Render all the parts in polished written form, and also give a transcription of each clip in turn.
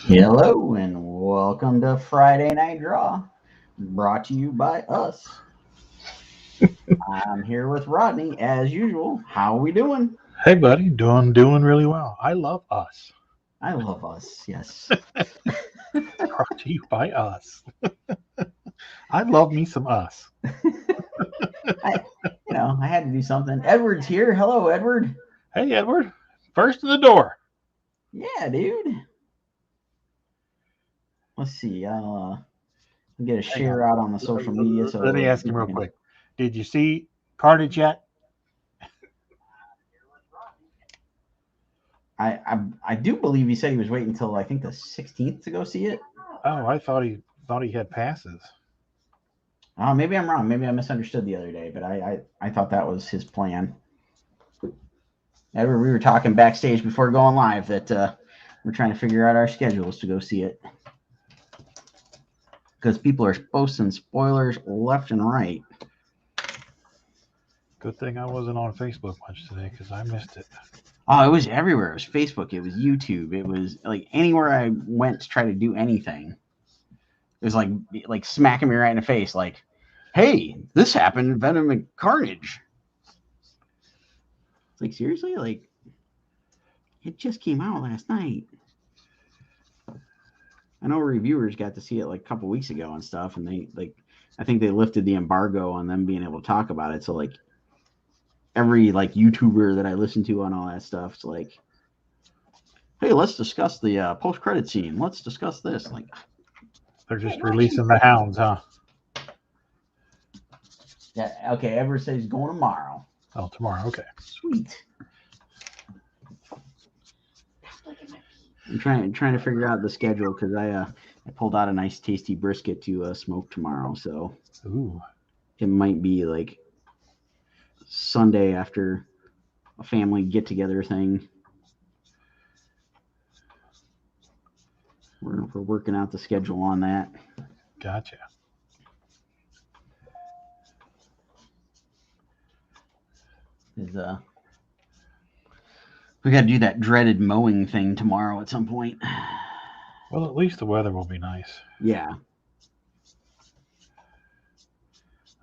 Hello and welcome to Friday Night Draw, brought to you by us. I'm here with Rodney, as usual. How are we doing? Hey, buddy, doing really well. I love us. I love us, yes. Brought to you by us. I love me some us. I had to do something. Edward's here. Hello, Edward. Hey, Edward, first in the door. Yeah, dude. Let's see. I'll get a share out on the social media. So let me ask him real quick. Did you see Carnage yet? I do believe he said he was waiting until I think the 16th to go see it. Oh, I thought he had passes. Maybe I'm wrong. Maybe I misunderstood the other day, but I thought that was his plan. Edward, we were talking backstage before going live that we're trying to figure out our schedules to go see it. Because people are posting spoilers left and right. Good thing I wasn't on Facebook much today because I missed it. Oh, it was everywhere. It was Facebook. It was YouTube. It was like anywhere I went to try to do anything. It was like smacking me right in the face. Like, hey, this happened in Venom and Carnage. It's like, seriously? Like, it just came out last night. I know reviewers got to see it like a couple weeks ago and stuff, and I think they lifted the embargo on them being able to talk about it. So like every like YouTuber that I listen to on all that stuff, it's like, hey, let's discuss the post-credit scene. Let's discuss this. Like, they're just releasing the hounds, huh? Yeah. Okay. Ever says he's going tomorrow. Oh, tomorrow. Okay. Sweet. I'm trying to figure out the schedule because I pulled out a nice tasty brisket to smoke tomorrow, so ooh, it might be like Sunday after a family get together thing. We're working out the schedule on that. Gotcha. We got to do that dreaded mowing thing tomorrow at some point. Well, at least the weather will be nice. Yeah.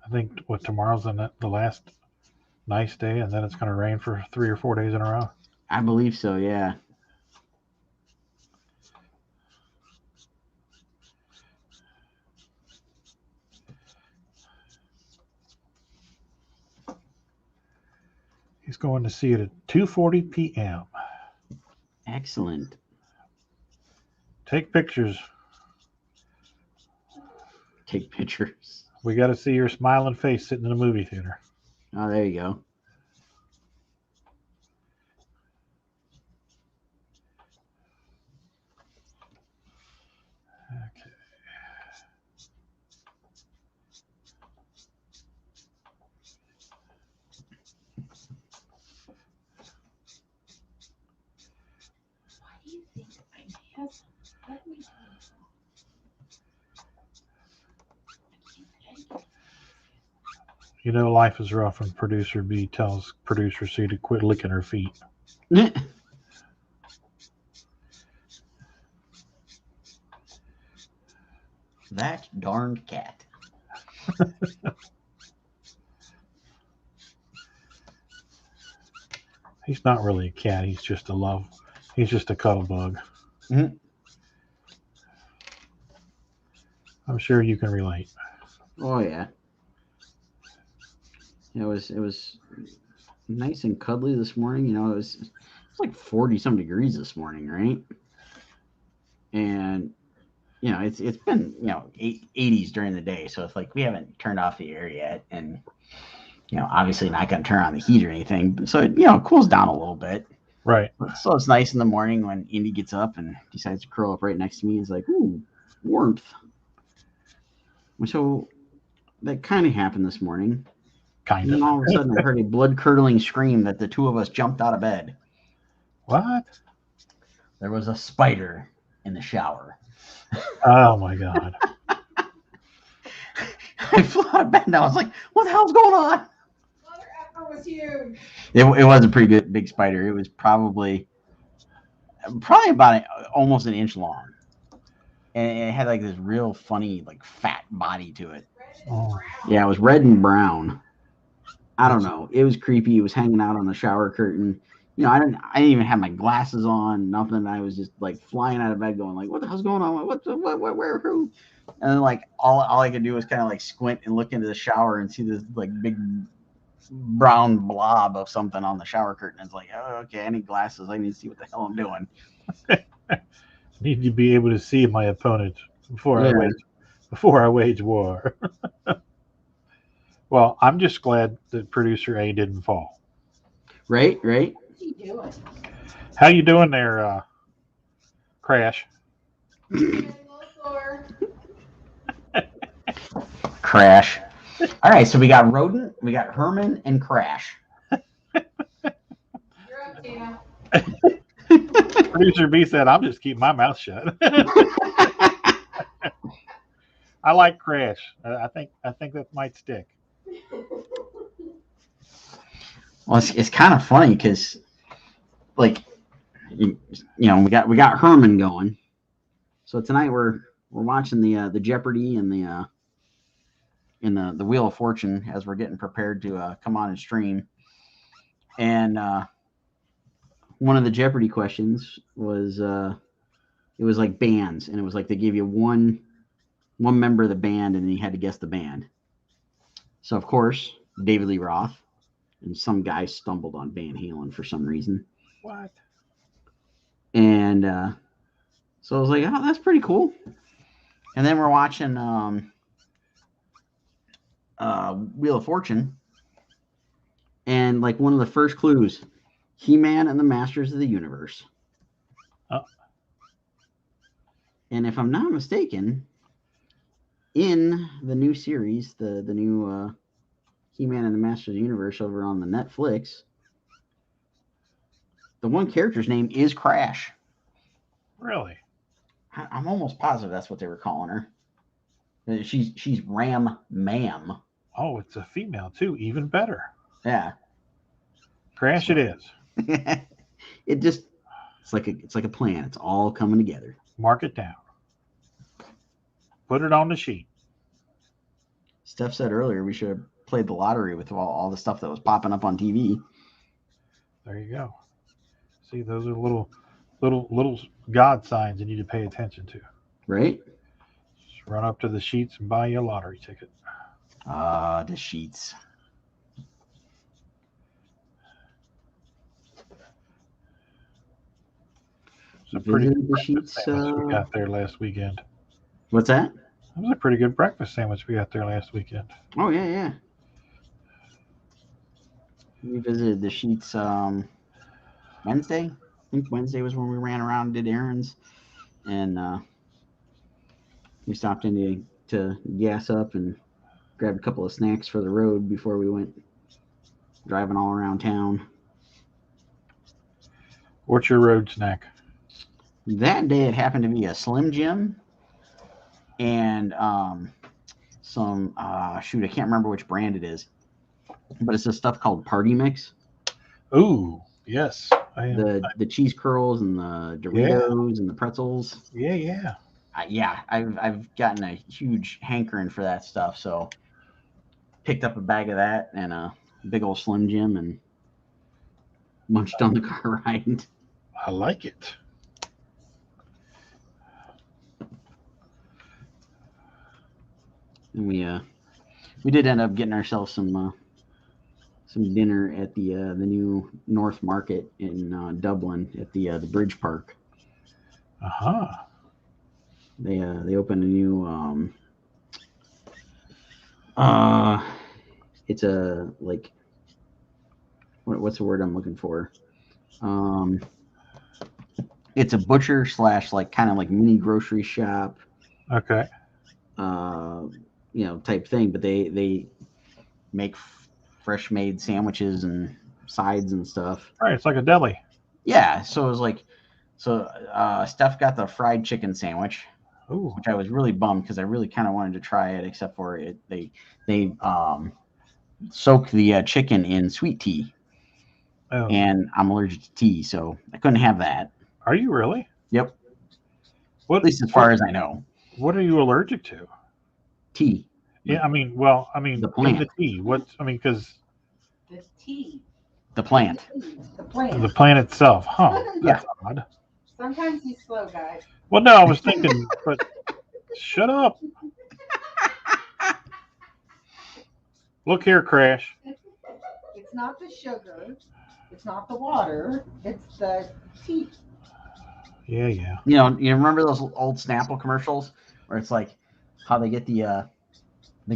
I think tomorrow's the last nice day, and then it's going to rain for 3 or 4 days in a row. I believe so, yeah. He's going to see it at 2:40 p.m. Excellent. Take pictures. Take pictures. We got to see your smiling face sitting in a movie theater. Oh, there you go. Okay. You know, life is rough when producer B tells producer C to quit licking her feet. That darned cat. He's not really a cat. He's just a cuddle bug. Mm-hmm. I'm sure you can relate. Oh yeah. It was nice and cuddly this morning. You know, it was like 40 some degrees this morning, right? And you know, it's been 80s during the day, so it's like we haven't turned off the air yet, and obviously not going to turn on the heat or anything. So it cools down a little bit. Right. So it's nice in the morning when Indy gets up and decides to curl up right next to me. He's like, "Ooh, warmth." So that kind of happened this morning. Kind And of. then all of a sudden, I heard a blood-curdling scream that the two of us jumped out of bed. What? There was a spider in the shower. Oh my God. I flew out of bed and I was like, "What the hell's going on?" Mother effer was huge. It was a pretty good big spider. It was probably about almost an inch long, and it had like this real funny like fat body to it. Oh. Yeah, it was red and brown. I don't know. It was creepy. It was hanging out on the shower curtain. I didn't even have my glasses on, nothing. I was just like flying out of bed going like, what the hell's going on? What, where, who? And then like all I could do was kind of like squint and look into the shower and see this like big brown blob of something on the shower curtain. It's like, oh, okay, I need glasses. I need to see what the hell I'm doing. Need to be able to see my opponent before I wage war. Well, I'm just glad that producer A didn't fall. Right. What's he doing? How you doing there, Crash? A little sore. Crash. All right, so we got Rodent, we got Herman, and Crash. You're up, Tina. Producer B said, "I'm just keeping my mouth shut." I like Crash. I think that might stick. Well, it's kind of funny because, like, we got Herman going. So tonight we're watching the Jeopardy and the Wheel of Fortune as we're getting prepared to come on and stream. And one of the Jeopardy questions was it was like bands, and it was like they gave you one member of the band, and then you had to guess the band. So of course, David Lee Roth, and some guy stumbled on Van Halen for some reason. What? And so I was like, oh, that's pretty cool. And then we're watching Wheel of Fortune, and like one of the first clues, He-Man and the Masters of the Universe. Oh. And if I'm not mistaken, in the new series, the new He-Man and the Masters of the Universe over on the Netflix, the one character's name is Crash. Really? I'm almost positive that's what they were calling her. She's Ram Ma'am. Oh, it's a female too. Even better. Yeah. Crash it is. It's like a plan. It's all coming together. Mark it down. Put it on the sheet. Steph said earlier we should have played the lottery with all the stuff that was popping up on TV. There you go. See, those are little God signs you need to pay attention to. Right? Just run up to the sheets and buy you a lottery ticket. The sheets. It's a pretty good The breakfast sheets. sandwich we got there last weekend. What's that? It was a pretty good breakfast sandwich we got there last weekend. Oh yeah. We visited the sheets Wednesday. I think Wednesday was when we ran around and did errands, and we stopped in to gas up and grabbed a couple of snacks for the road before we went driving all around town. What's your road snack? That day it happened to be a Slim Jim and some shoot, I can't remember which brand it is, but it's this stuff called Party Mix. Ooh, yes. The cheese curls and the Doritos and the pretzels. Yeah. I've gotten a huge hankering for that stuff, so picked up a bag of that and a big old Slim Jim and munched on the car ride. I like it. And we did end up getting ourselves some dinner at the new North Market in Dublin at the Bridge Park. They opened a new it's a like what's the word I'm looking for? It's a butcher slash like kind of like mini grocery shop, Okay. type thing. But they make fresh made sandwiches and sides and stuff. Right. It's like a deli. Yeah, so it was like, Steph got the fried chicken sandwich, Ooh. which I was really bummed because I really kind of wanted to try it, except for it they soak the chicken in sweet tea, Oh. and I'm allergic to tea, so I couldn't have that. Are you really? Yep, What? at least as far as I know. What are you allergic to? Tea. Yeah. The In the plant. tea. What? Because The tea. The plant. The plant. the plant itself. Huh. That's odd. Sometimes he's slow, guys. Well, no, I was thinking, but shut up. Look here, Crash. It's not the sugar. It's not the water. It's the tea. Yeah, yeah. You remember those old Snapple commercials where it's like how they get the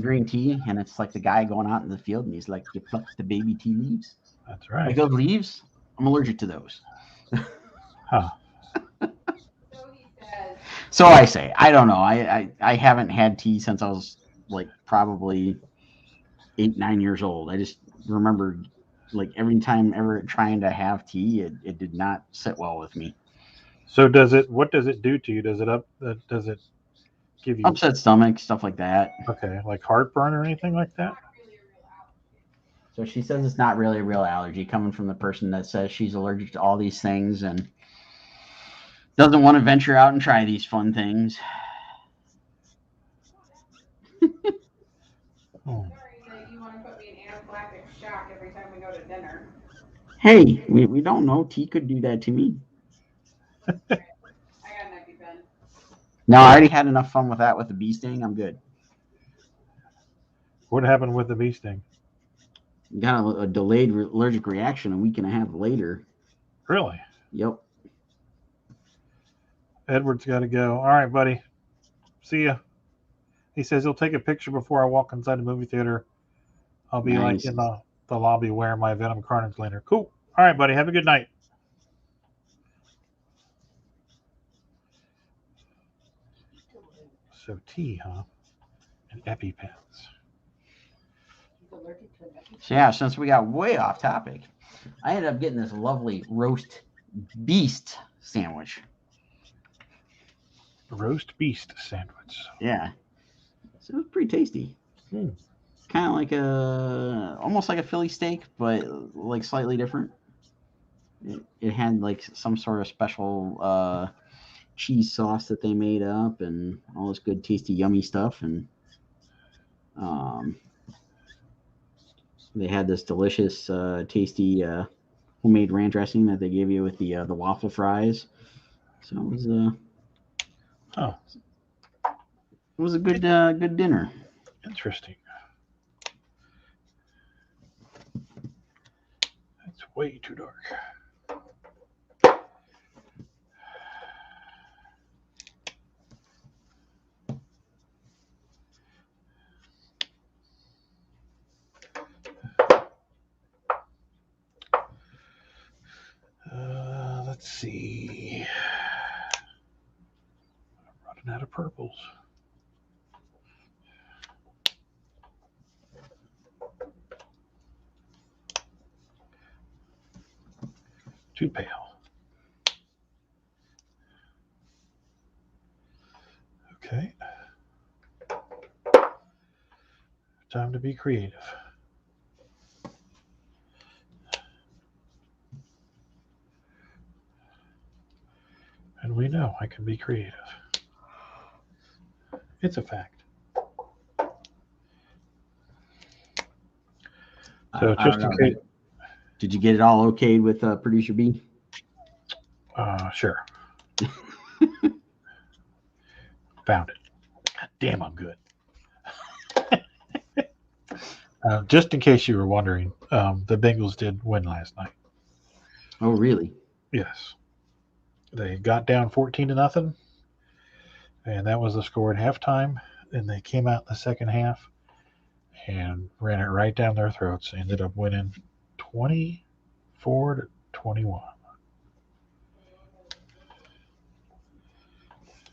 green tea, and it's like the guy going out in the field, and he's like, "You pluck the baby tea leaves." That's right. Like those leaves, I'm allergic to those. Huh. So he says. So I say, I don't know. I haven't had tea since I was like probably 8-9 years old. I just remember like every time ever trying to have tea, it did not sit well with me. So what does it do to you? Does it give you, Upset stomach, stuff like that. okay, like heartburn or anything like that? So she says it's not really a real allergy, coming from the person that says she's allergic to all these things and doesn't want to venture out and try these fun things. Oh. You want to put me in anaphylactic shock every time we go to dinner. Hey, we don't know. Tea could do that to me. I got an EpiPen. No, I already had enough fun with that with the bee sting. I'm good. What happened with the bee sting? Got a delayed allergic reaction a week and a half later. Really? Yep. Edward's got to go. All right, buddy. See ya. He says he'll take a picture before I walk inside the movie theater. I'll be Nice. like in the lobby wearing my Venom Carnage lantern. Cool. All right, buddy. Have a good night. So tea, huh? And EpiPens. He's allergic to an EpiPen. So yeah, since we got way off topic, I ended up getting this lovely roast beast sandwich. Roast beast sandwich. Yeah. So it was pretty tasty. Hmm. Kind of like almost like a Philly steak, but like slightly different. It had like some sort of special cheese sauce that they made up and all this good, tasty, yummy stuff. And they had this delicious, tasty homemade ranch dressing that they gave you with the waffle fries. So it was a good good dinner. Interesting. It's way too dark. Let's see. I'm running out of purples. Too pale. Okay. Time to be creative. And we know I can be creative. It's a fact. So just in case. Did you get it all okayed with producer B? Sure. Found it. God damn, I'm good. Just in case you were wondering, the Bengals did win last night. Oh, really? Yes. They got down 14-0, and that was the score at halftime. And they came out in the second half and ran it right down their throats. Ended up winning 24-21.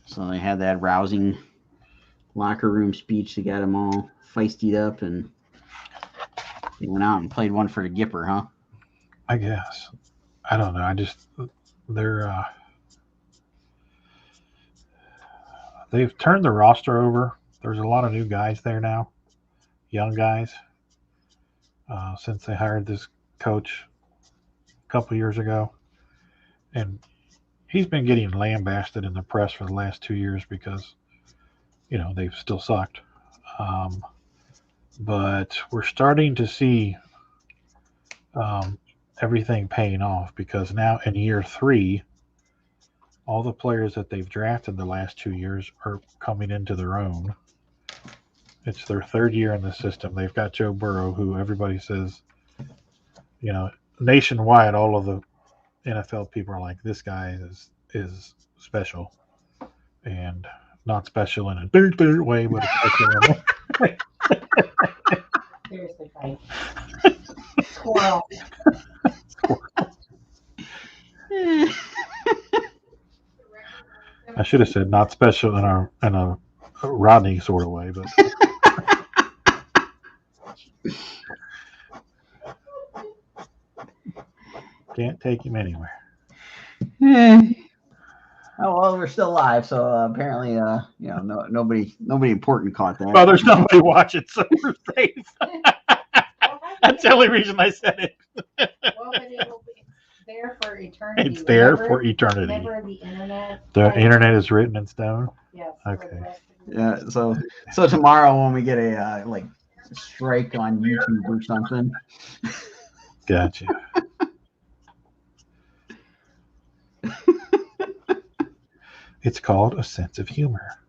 So they had that rousing locker room speech that got them all feisty up, and they went out and played one for the Gipper, huh? I guess. I don't know. They've turned the roster over. There's a lot of new guys there now, young guys, since they hired this coach a couple years ago. And he's been getting lambasted in the press for the last 2 years because, they've still sucked. But we're starting to see everything paying off, because now in year 3, all the players that they've drafted the last 2 years are coming into their own. It's their 3rd year in the system. They've got Joe Burrow, who everybody says, nationwide, all of the NFL people are like, this guy is special, and not special in a dirt way, but special in a Seriously, Frank. Squirrel. I should have said not special in a Rodney sort of way, but can't take him anywhere. Oh well, we're still live, so apparently, nobody important caught that. Well, there's nobody watching, so we're safe. That's the only reason I said it. Well, but it'll be there for eternity. It's there for eternity. Remember the internet? The internet is written in stone. Yes. Okay. Yeah. So tomorrow when we get a strike on YouTube or something. Gotcha. It's called a sense of humor.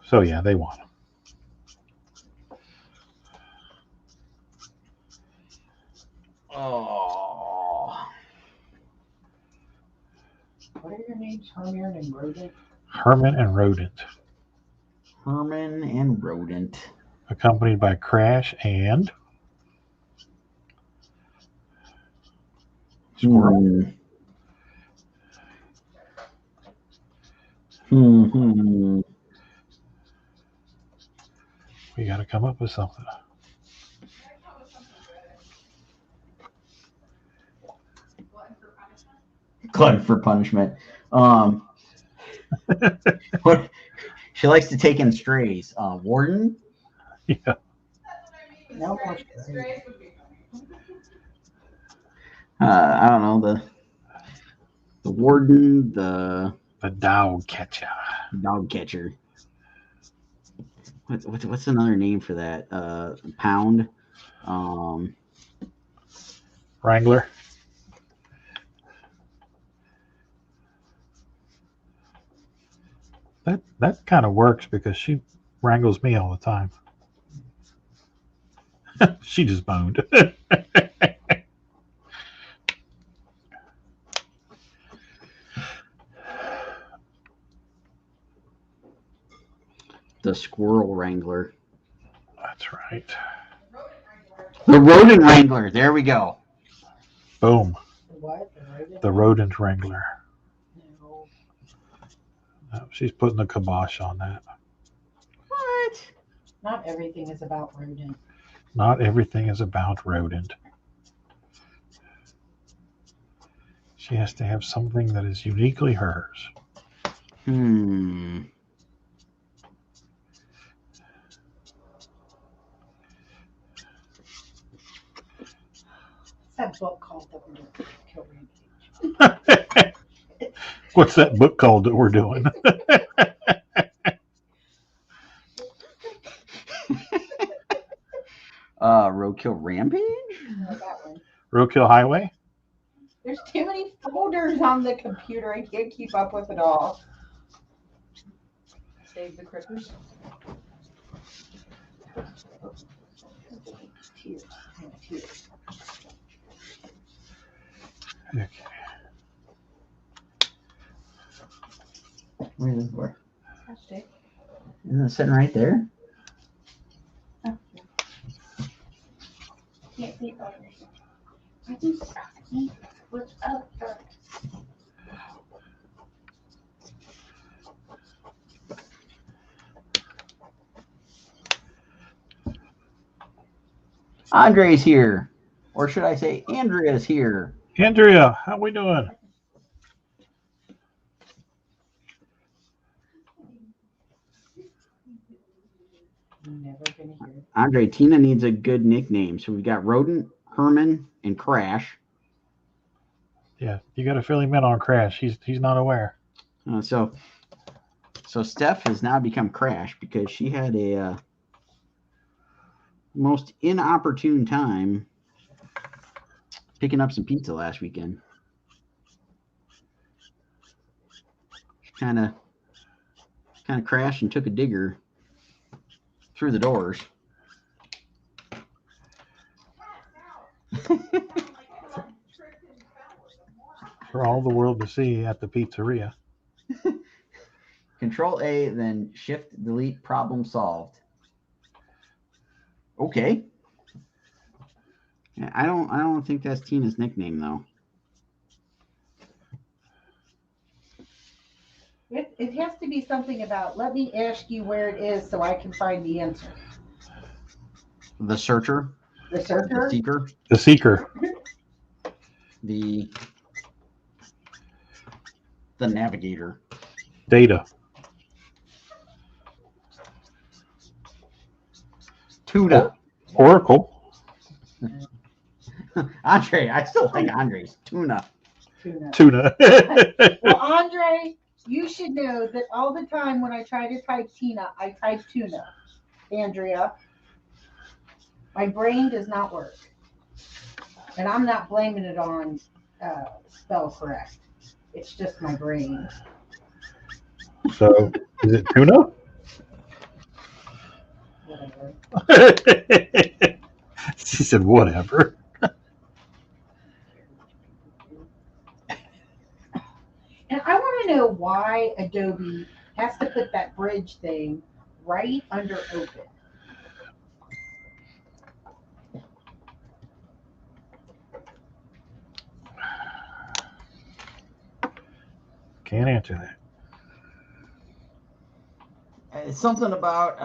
So yeah, they won. Oh. What are your names? Herman and Rodent? Herman and Rodent. Herman and Rodent. Accompanied by Crash and Squirrel. We got to come up with something. Glutton for punishment. What? She likes to take in strays. Warden? Yeah. No more strays. I don't know, the warden, the dog catcher. Dog catcher. What's another name for that? Pound. Wrangler. That kind of works because she wrangles me all the time. She just boned. The squirrel wrangler. That's right. The rodent wrangler. There we go. Boom. What? The rodent wrangler. No. No, she's putting the kibosh on that. What? Not everything is about rodent. Not everything is about rodent. She has to have something that is uniquely hers. What's that book called that we're doing? Kill Rampage. What's that book called that we're doing? Roadkill Rampage? No, that one. Roadkill Highway? There's too many folders on the computer. I can't keep up with it all. Save the critters. Tears. Tears. Okay. Where's it for? Plastic. Isn't it sitting right there? Oh, yeah. Can't see it. I just eat what's up. Andre's here. Or should I say Andrea's here. Andrea, how we doing? Never gonna hear. Andre, Tina needs a good nickname. So we've got Rodent, Herman, and Crash. Yeah, you got to fill him in on Crash. He's not aware. So Steph has now become Crash because she had a most inopportune time picking up some pizza last weekend. She kind of crashed and took a digger through the doors. For all the world to see at the pizzeria. Control A, then Shift Delete. Problem solved. Okay. Yeah, I don't think that's Tina's nickname though. It has to be something about, let me ask you where it is so I can find the answer. The searcher. The searcher? The seeker. The seeker. The navigator. Data. Tuna. Oracle. Andre, I still like Andre's. Tuna. Tuna. Well, Andre, you should know that all the time when I try to type Tina, I type tuna. Andrea, my brain does not work. And I'm not blaming it on spell correct. It's just my brain. So, is it tuna? Whatever. She said, whatever. And I want to know why Adobe has to put that bridge thing right under open. Can't answer that. It's something about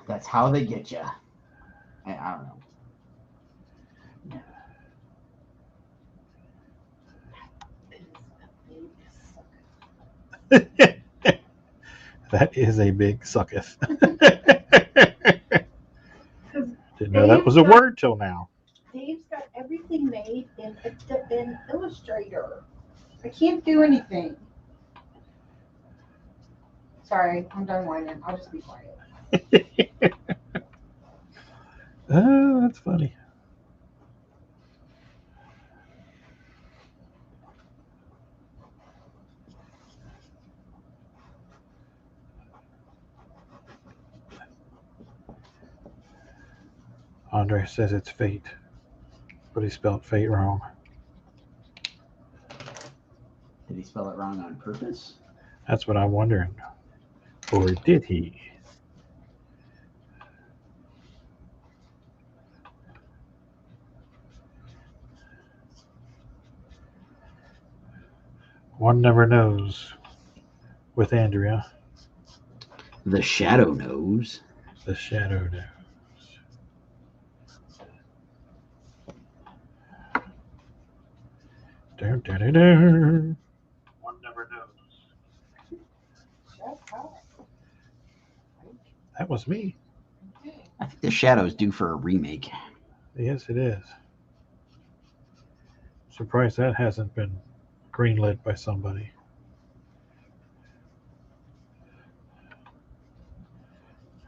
that's how they get you. I don't know. That is a big sucketh. Didn't know that was a word till now. Dave's got everything made in Illustrator. I can't do anything. Sorry, I'm done whining. I'll just be quiet. Oh, that's funny. Andre says it's fate, but he spelled fate wrong. Did he spell it wrong on purpose? That's what I'm wondering. Or did he? One never knows with Andrea. The shadow knows. The shadow knows. Dun, dun, dun, dun. One never knows. That was me. I think the shadow's due for a remake. Yes, it is. Surprised that hasn't been greenlit by somebody.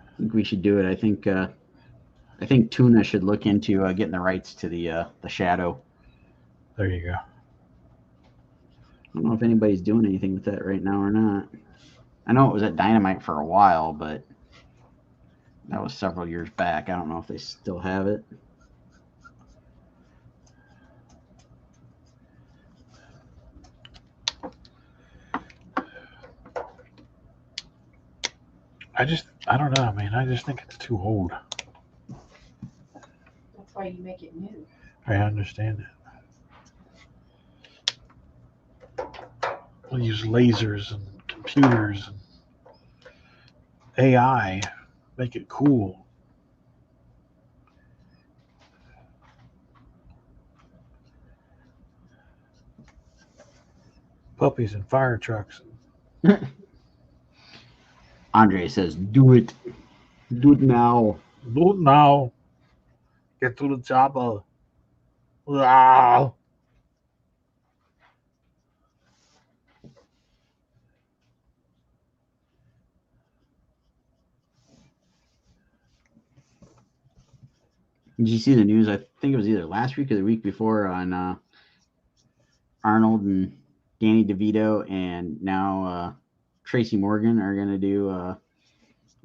I think we should do it. I think Tuna should look into getting the rights to the shadow. There you go. I don't know if anybody's doing anything with that right now or not. I know it was at Dynamite for a while, but that was several years back. I don't know if they still have it. I don't know, man. I just think it's too old. That's why you make it new. I understand that. We'll use lasers and computers and AI, make it cool. Puppies and fire trucks. Andre says, "Do it, do it now." Do it now. Get to the chopper. Wow. Did you see the news? I think it was either last week or the week before on Arnold and Danny DeVito, and now Tracy Morgan are going to do a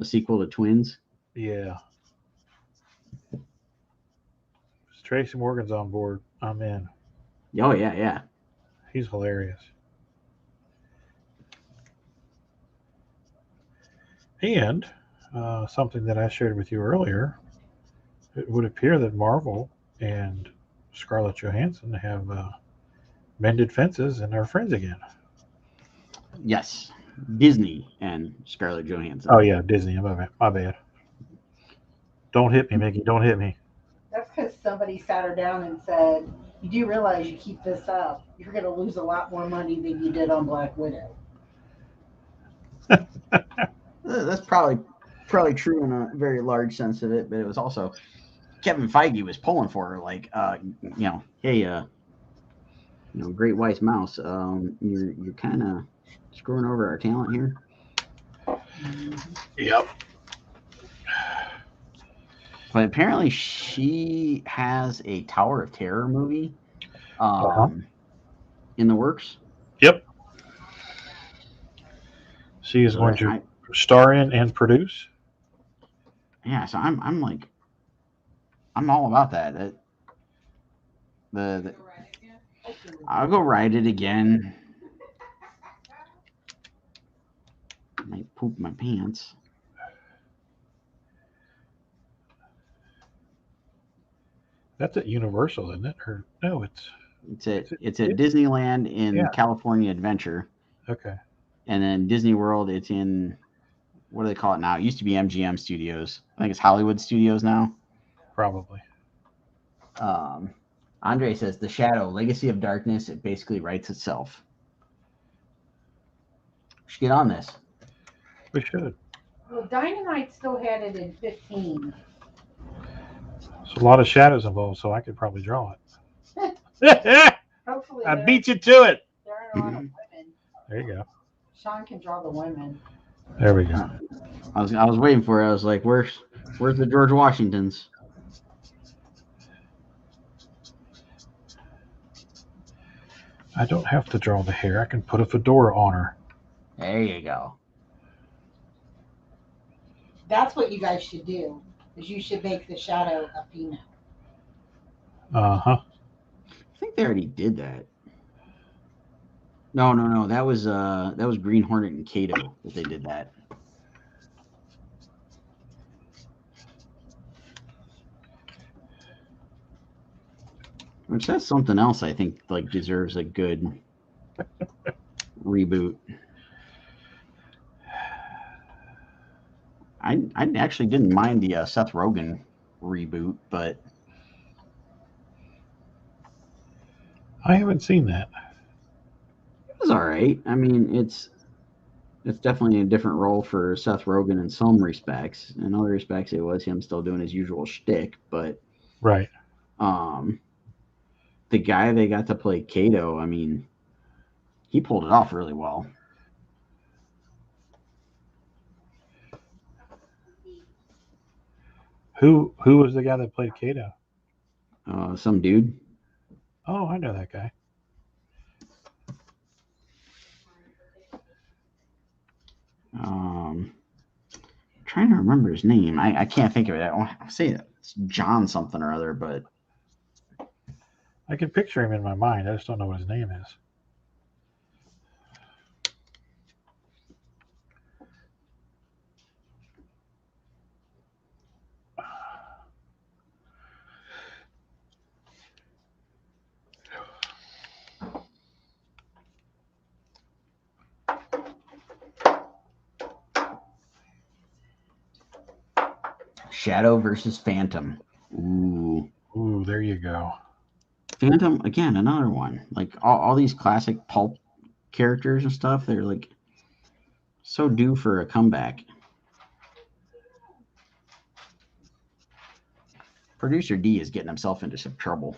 sequel to Twins. Yeah. Tracy Morgan's on board. I'm in. Oh yeah, yeah. He's hilarious. And something that I shared with you earlier, it would appear that Marvel and Scarlett Johansson have mended fences and are friends again. Yes, Disney and Scarlett Johansson. Oh yeah, Disney. My bad. Don't hit me, Mickey. Don't hit me. That's because somebody sat her down and said, "You do realize you keep this up, you're going to lose a lot more money than you did on Black Widow." That's probably true in a very large sense of it, but it was also Kevin Feige was pulling for her, like, hey, great wise mouse, you're kind of screwing over our talent here. Yep. But apparently she has a Tower of Terror movie in the works. Yep. She is going to star in and produce. Yeah, so I'm all about that. I'll go ride it again. I might poop my pants. That's at Universal, isn't it? Or no, it's at Disneyland in California Adventure. Okay. And then Disney World, it's in, what do they call it now? It used to be MGM Studios. I think it's Hollywood Studios now. Probably. Andre says, The Shadow, Legacy of Darkness, it basically writes itself. We should get on this. We should. Well, Dynamite still had it in 15. There's a lot of shadows involved, so I could probably draw it. Hopefully, I beat you to it. There aren't a lot of women. There you go. Sean can draw the women. There we go. I was waiting for it. I was like, where's the George Washingtons? I don't have to draw the hair. I can put a fedora on her. There you go. That's what you guys should do. Is you should make the Shadow a female. Uh-huh. I think they already did that. No. That was Green Hornet and Kato that they did that. Which that's something else I think like deserves a good reboot. I actually didn't mind the Seth Rogen reboot, but I haven't seen that. It was all right. I mean, it's definitely a different role for Seth Rogen in some respects. In other respects, it was him still doing his usual shtick, but right. The guy they got to play Kato, I mean, he pulled it off really well. Who was the guy that played Kato? Some dude. Oh, I know that guy. Trying to remember his name. I can't think of it. I'll say it's John something or other, but I can picture him in my mind. I just don't know what his name is. Shadow versus Phantom. Ooh. Ooh, there you go. Phantom, again, another one. Like all these classic pulp characters and stuff, they're like so due for a comeback. Producer D is getting himself into some trouble.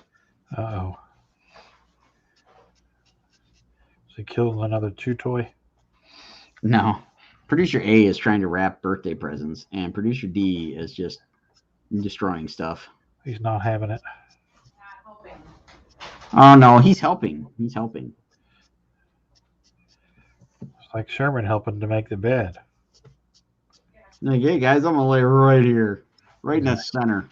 Uh-oh. Is he killing another chew toy? No. Producer A is trying to wrap birthday presents, and producer D is just destroying stuff. He's not having it. Oh no, he's helping. He's helping. It's like Sherman helping to make the bed. Like, hey guys, I'm gonna lay right here, right in the center.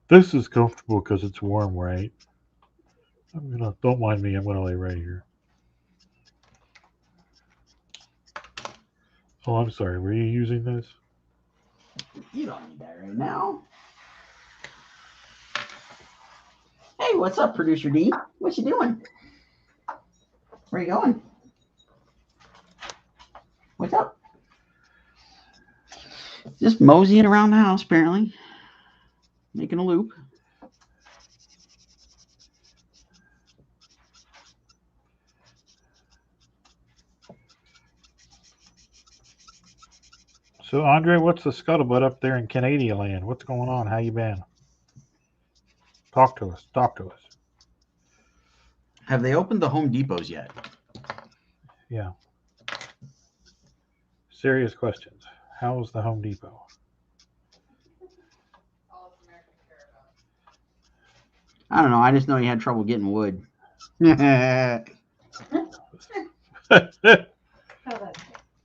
This is comfortable because it's warm, right? Don't mind me. I'm gonna lay right here. Oh, I'm sorry. Were you using this? You don't need that right now. Hey, what's up, producer D? What you doing? Where you going? What's up? Just moseying around the house, apparently. Making a loop. So, Andre, what's the scuttlebutt up there in Canadian land? What's going on? How you been? Talk to us. Talk to us. Have they opened the Home Depots yet? Yeah. Serious questions. How's the Home Depot? I don't know. I just know he had trouble getting wood.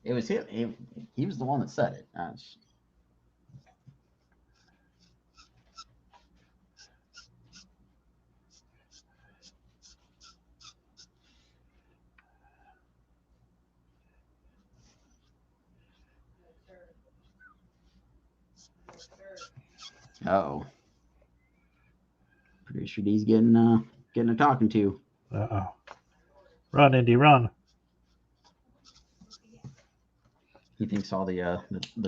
It was him. He was the one that said it. Uh-oh. Producer D's getting a talking to. Uh-oh. Run, Indy, run. He thinks all the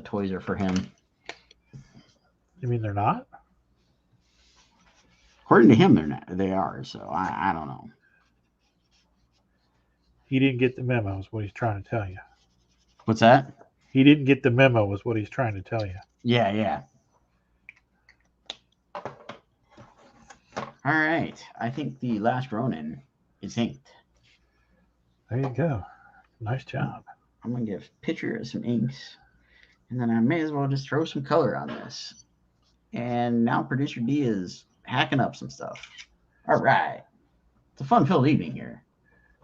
toys are for him. You mean they're not? According to him, they're not. They are. So I don't know. He didn't get the memo is what he's trying to tell you. What's that? He didn't get the memo is what he's trying to tell you. Yeah. All right. I think the last Ronin is inked. There you go. Nice job. I'm going to give a picture of some inks. And then I may as well just throw some color on this. And now producer D is hacking up some stuff. All right. It's a fun-filled evening here.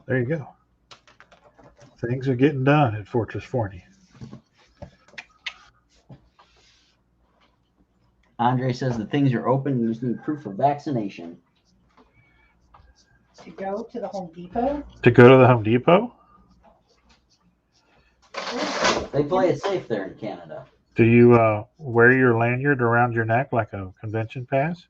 There you go. Things are getting done at Fortress Forney. Andre says the things are open. You just need proof of vaccination. To go to the Home Depot? To go to the Home Depot? They play it safe there in Canada. Do you wear your lanyard around your neck like a convention pass?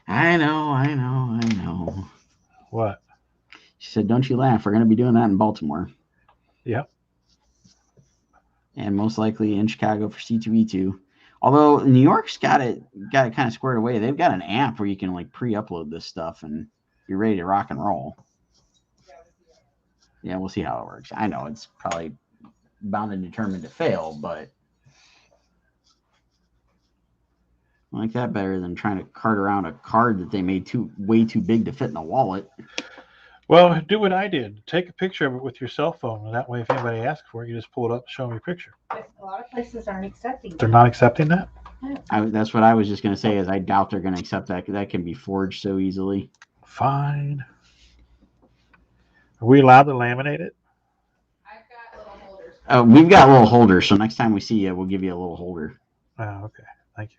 I know. What? She said, don't you laugh. We're going to be doing that in Baltimore. Yep. And most likely in Chicago for C2E2. Although New York's got it kind of squared away. They've got an app where you can like pre-upload this stuff and you're ready to rock and roll. Yeah, we'll see how it works. I know it's probably bound and determined to fail, but I like that better than trying to cart around a card that they made way too big to fit in a wallet. Well, do what I did. Take a picture of it with your cell phone, and that way, if anybody asks for it, you just pull it up and show them your picture. A lot of places aren't accepting that. They're not accepting that? That's what I was just going to say is I doubt they're going to accept that. That can be forged so easily. Fine. Are we allowed to laminate it? I've got little holders. We've got little holders, so next time we see you, we'll give you a little holder. Oh, okay. Thank you.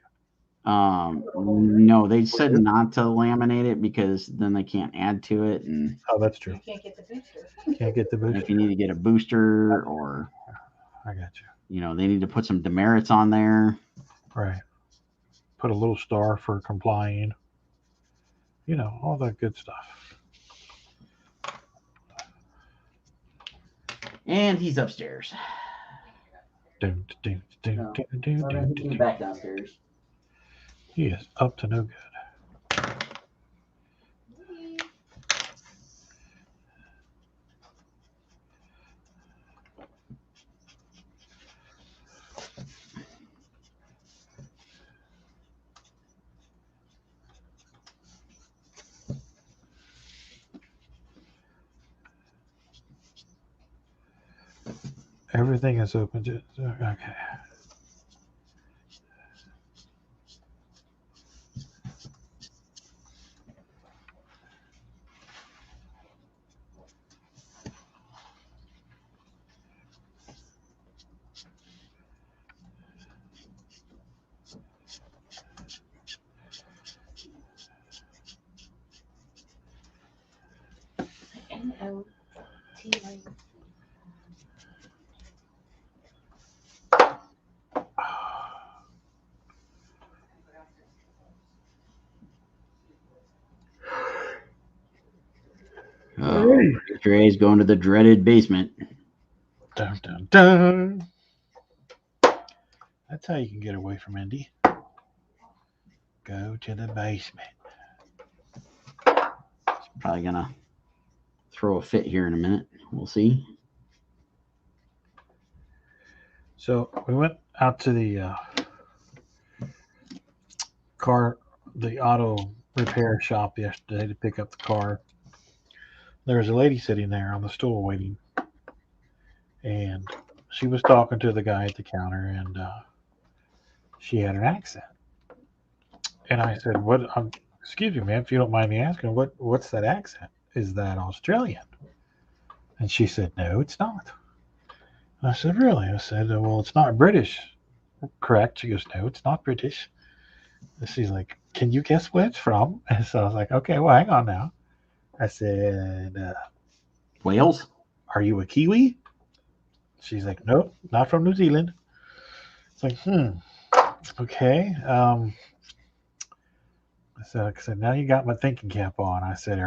No, they said not to laminate it because then they can't add to it. And oh, that's true. You can't get the booster. Can't get the booster. if you need to get a booster or, I got you. They need to put some demerits on there. Right. Put a little star for complying. All that good stuff. And he's upstairs. Dun, dun, dun, No. dun, dun, Well, dun, then dun, he's dun. back downstairs. He is up to no good. Everything is open to. Okay. N-O-T-I. Oh, Mr. A is going to the dreaded basement. Dun, dun, dun. That's how you can get away from Indy. Go to the basement. Probably gonna throw a fit here in a minute. We'll see. So we went out to the auto repair shop yesterday to pick up the car. There was a lady sitting there on the stool waiting, and she was talking to the guy at the counter, and she had an accent. And I said, "What? Excuse me, ma'am, if you don't mind me asking, what's that accent? Is that Australian?" And she said, "No, it's not." And I said, "Really?" I said, "Well, it's not British, correct?" She goes, "No, it's not British." And she's like, "Can you guess where it's from?" And so I was like, "Okay, well, hang on now." I said, Wales? "Are you a Kiwi?" She's like, "Nope, not from New Zealand." It's like, okay. I said, "Now you got my thinking cap on." I said,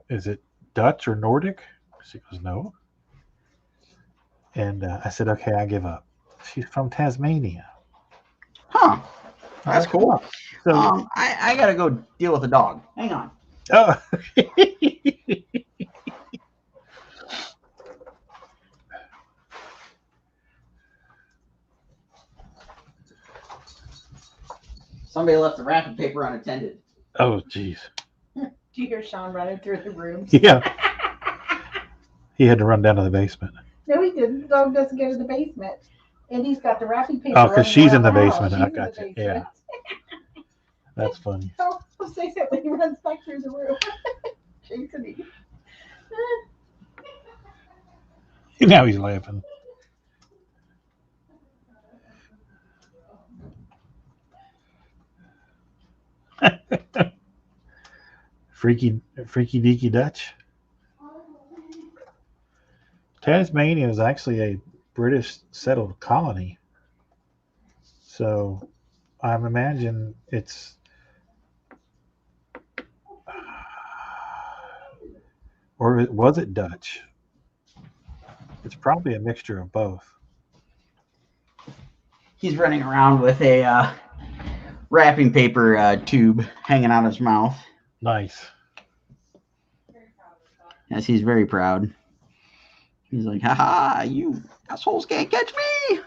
is it Dutch or Nordic?" She goes, "No." And I said, "Okay, I give up." She's from Tasmania. Huh. That's cool. So, I gotta go deal with a dog. Hang on. oh. Somebody left the wrapping paper unattended. Oh, jeez. Do you hear Sean running through the room? Yeah. He had to run down to the basement. No, he didn't. The dog doesn't go to the basement. And he's got the wrapping paper. Oh, because running she's in around the house. basement. She's I in the got you. Yeah. basement. That's funny. I'll say something. He runs back through the room. Chasing me. Now he's laughing. Freaky deaky Dutch. Tasmania is actually a British settled colony. So I imagine it's or was it Dutch? It's probably a mixture of both. He's running around with a wrapping paper tube hanging out his mouth. Nice. Yes, he's very proud. He's like, haha, you assholes can't catch me.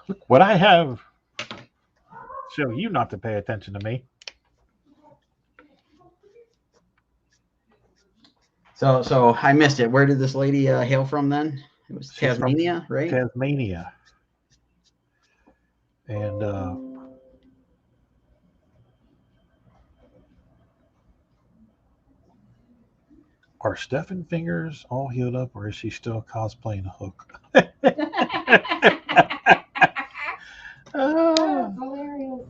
Look what I have. Show you not to pay attention to me. So I missed it. Where did this lady hail from then? It was She's from Tasmania, right? Tasmania. And are Stefan fingers all healed up, or is she still cosplaying a hook? That's hilarious.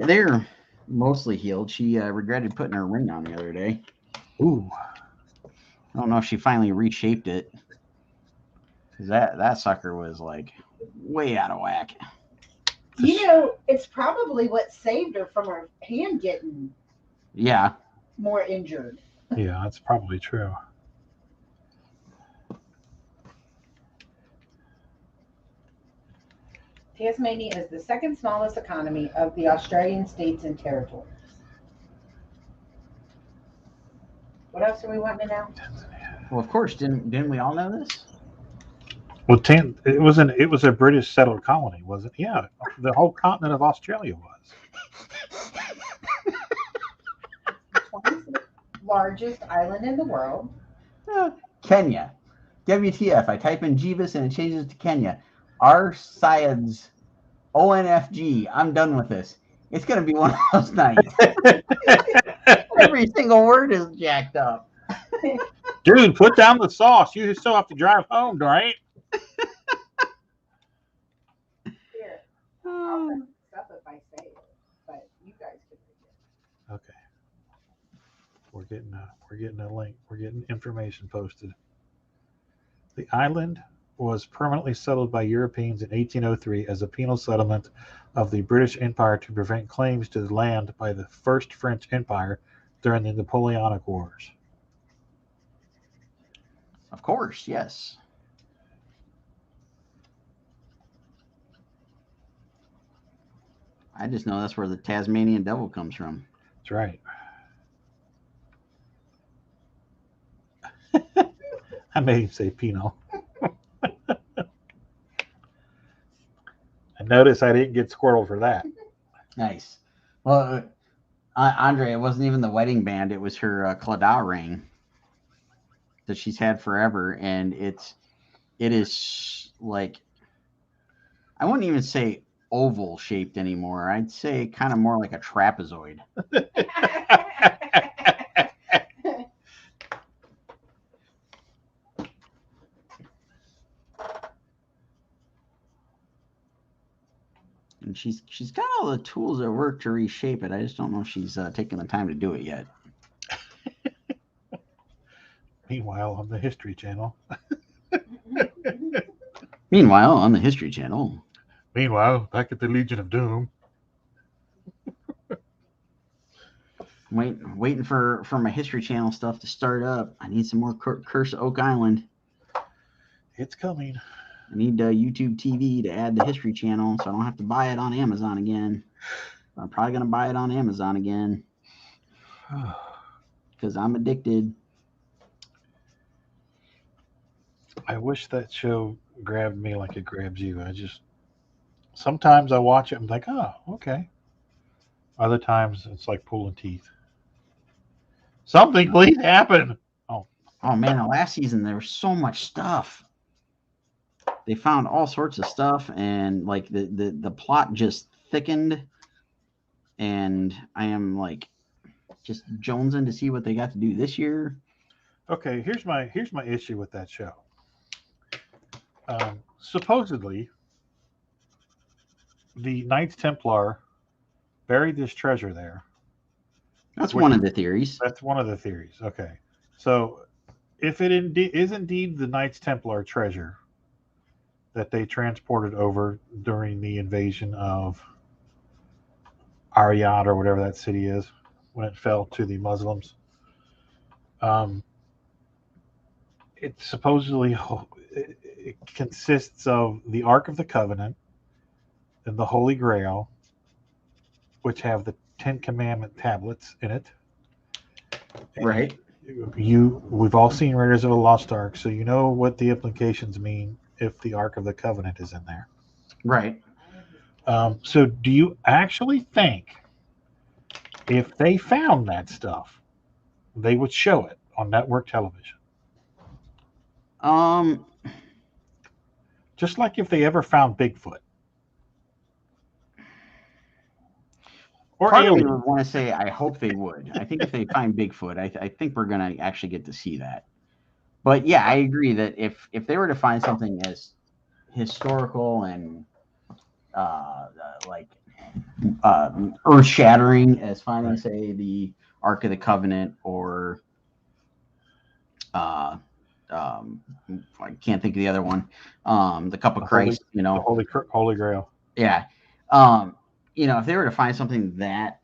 They're mostly healed. She regretted putting her ring on the other day. Ooh. I don't know if she finally reshaped it. Because that sucker was like way out of whack. You know, it's probably what saved her from her hand getting Yeah. more injured. Yeah, that's probably true. Tasmania is the second smallest economy of the Australian states and territories. What else are we wanting to know? Well, of course, didn't we all know this? Well, it was a British settled colony, wasn't it? Yeah, the whole continent of Australia was. 26th largest island in the world. Kenya. WTF. I type in Jeeves and it changes to Kenya. R. Syeds. ONFG. I'm done with this. It's going to be one of those nights. Every single word is jacked up. Dude, put down the sauce. You still have to drive home, right? Here, I'll mess this up if I say it, but you guys can read it. Okay. We're getting a link. We're getting information posted. The island was permanently settled by Europeans in 1803 as a penal settlement of the British Empire to prevent claims to the land by the First French Empire during the Napoleonic Wars. Of course, yes. I just know that's where the Tasmanian devil comes from. That's right. I made him say penal. And notice I didn't get Squirtle for that. Nice. Well, Andre, it wasn't even the wedding band. It was her Claddagh ring that she's had forever. And it is like, I wouldn't even say oval shaped anymore. I'd say kind of more like a trapezoid. And she's got all the tools at work to reshape it. I just don't know if she's taking the time to do it yet. Meanwhile, on the History Channel. Meanwhile, on the History Channel. Meanwhile, back at the Legion of Doom. Waiting for my History Channel stuff to start up. I need some more Curse of Oak Island. It's coming. I need YouTube TV to add the History Channel so I don't have to buy it on Amazon again. I'm probably going to buy it on Amazon again because I'm addicted. I wish that show grabbed me like it grabs you. Sometimes I watch it and I'm like, oh, okay. Other times it's like pulling teeth. Something please happen. Oh man, the last season there was so much stuff. They found all sorts of stuff, and like the plot just thickened, and I am like just jonesing to see what they got to do this year. Okay, here's my issue with that show. Supposedly, the Knights Templar buried this treasure there. That's one of the theories. That's one of the theories. Okay, so if it is indeed the Knights Templar treasure that they transported over during the invasion of Ariyat or whatever that city is when it fell to the Muslims. It supposedly it consists of the Ark of the Covenant and the Holy Grail, which have the 10 Commandment tablets in it. And right. We've all seen Raiders of the Lost Ark, so you know what the implications mean if the Ark of the Covenant is in there. Right. So do you actually think if they found that stuff, they would show it on network television? Just like if they ever found Bigfoot. Or part aliens. of me would want to say I hope they would. I think if they find Bigfoot, I think we're going to actually get to see that. But yeah, I agree that if they were to find something as historical and earth-shattering as finding, say, the Ark of the Covenant or I can't think of the other one, the Cup of Christ, the Holy Grail. Yeah. If they were to find something that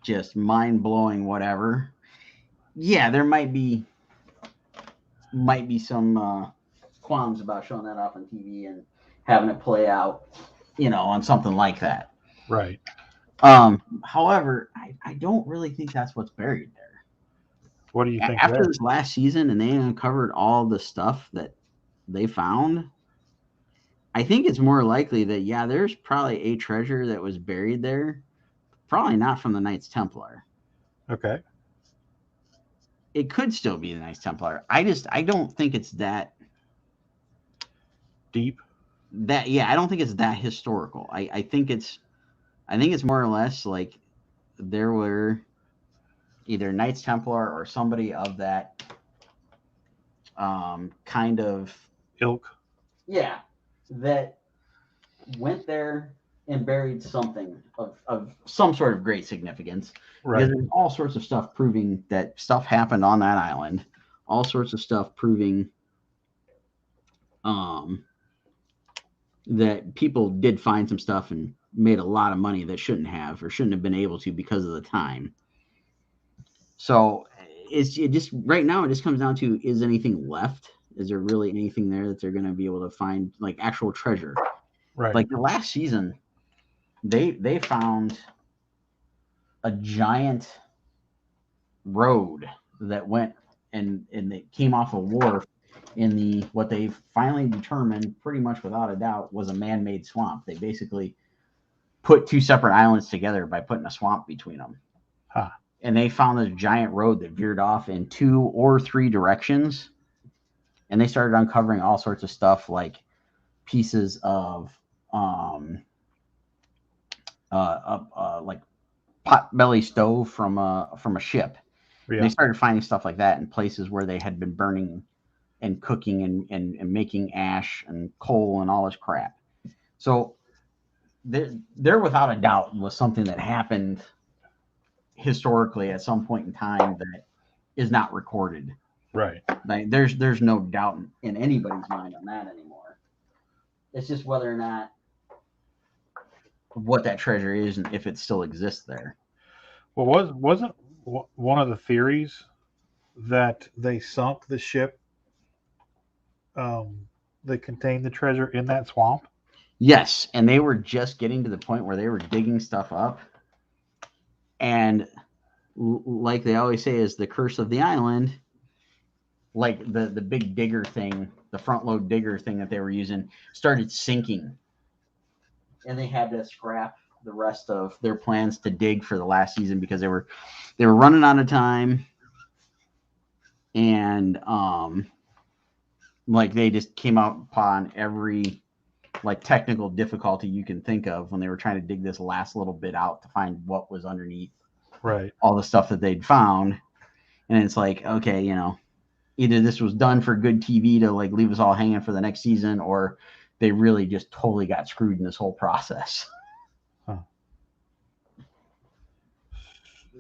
just mind-blowing, whatever, yeah, there might be some qualms about showing that off on TV. And having it play out, on something like that. Right. However, I don't really think that's what's buried there. What do you think? After this last season and they uncovered all the stuff that they found, I think it's more likely that, yeah, there's probably a treasure that was buried there. Probably not from the Knights Templar. Okay. It could still be the Knights Templar. I don't think it's that deep. I don't think it's that historical. I think it's more or less like there were either Knights Templar or somebody of that kind of ilk. Yeah, that went there and buried something of some sort of great significance. Right. Because there's all sorts of stuff proving that stuff happened on that island. All sorts of stuff proving that people did find some stuff and made a lot of money that shouldn't have or shouldn't have been able to because of the time. So it just right now it just comes down to, is anything left? Is there really anything there that they're going to be able to find, like actual treasure? Right. Like the last season, they found a giant road that went and it came off a wharf in the what they finally determined pretty much without a doubt was a man-made swamp. They basically put two separate islands together by putting a swamp between them. Huh. And they found this giant road that veered off in 2 or 3 directions. And they started uncovering all sorts of stuff like pieces of like potbelly stove from a ship. Yeah. They started finding stuff like that in places where they had been burning and cooking and making ash and coal and all this crap. So there without a doubt was something that happened historically at some point in time that is not recorded. Right. Like there's no doubt in anybody's mind on that anymore. It's just whether or not what that treasure is and if it still exists there. Well, wasn't one of the theories that they sunk the ship that contained the treasure in that swamp? Yes, and they were just getting to the point where they were digging stuff up. And like they always say is the curse of the island, like the big digger thing, the front load digger thing that they were using started sinking. And they had to scrap the rest of their plans to dig for the last season because they were running out of time. And like they just came out upon every like technical difficulty you can think of when they were trying to dig this last little bit out to find what was underneath all the stuff that they'd found. And it's like, okay, either this was done for good TV to like leave us all hanging for the next season, or they really just totally got screwed in this whole process. Huh.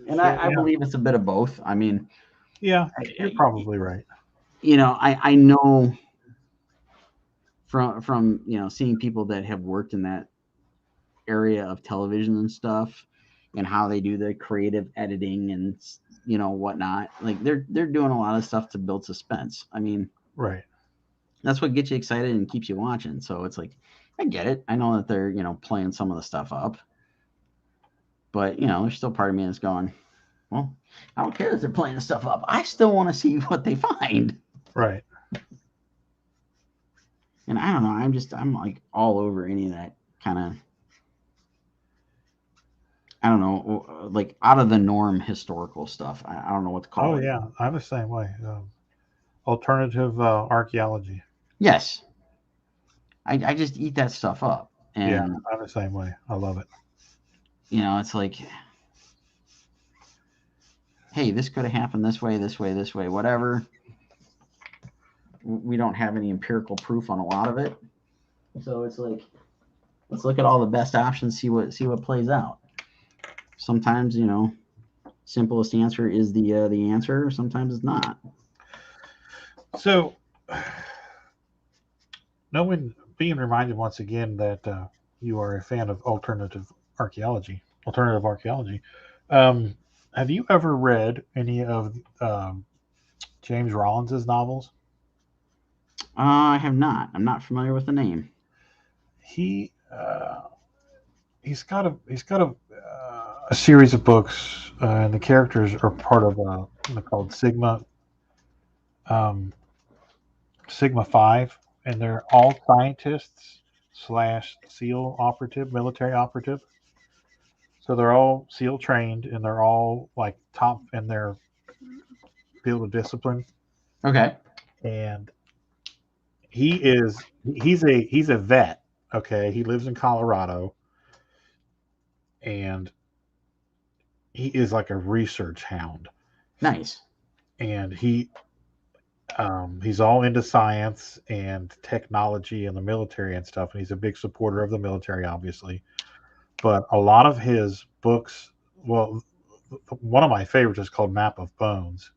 And I believe it's a bit of both. I mean, yeah, you're probably right. I know from seeing people that have worked in that area of television and stuff and how they do the creative editing and whatnot, like they're doing a lot of stuff to build suspense. I mean, right, that's what gets you excited and keeps you watching. So it's like, I get it. I know that they're playing some of the stuff up, but there's still part of me that's going, well, I don't care that they're playing the stuff up. I still want to see what they find. Right. And I don't know. I'm like all over any of that kind of, I don't know, like out of the norm historical stuff. I don't know what to call it. Oh, yeah. I'm the same way. Alternative archaeology. Yes. I just eat that stuff up. And, yeah, I'm the same way. I love it. It's like, hey, this could have happened this way, whatever. We don't have any empirical proof on a lot of it. So it's like, let's look at all the best options, see what plays out. Sometimes, simplest answer is the answer. Sometimes it's not. So, being reminded once again that you are a fan of alternative archaeology. Have you ever read any of James Rollins's novels? I have not. I'm not familiar with the name. he's got a series of books, and the characters are part of they're called um, Sigma 5, and they're all scientists slash SEAL operative, military operative. So they're all SEAL trained, and they're all like top in their field of discipline. Okay. And he's a vet. Okay, he lives in Colorado, and he is like a research hound. Nice. And he's all into science and technology and the military and stuff, and he's a big supporter of the military, obviously. But a lot of his books, well, one of my favorites is called Map of Bones,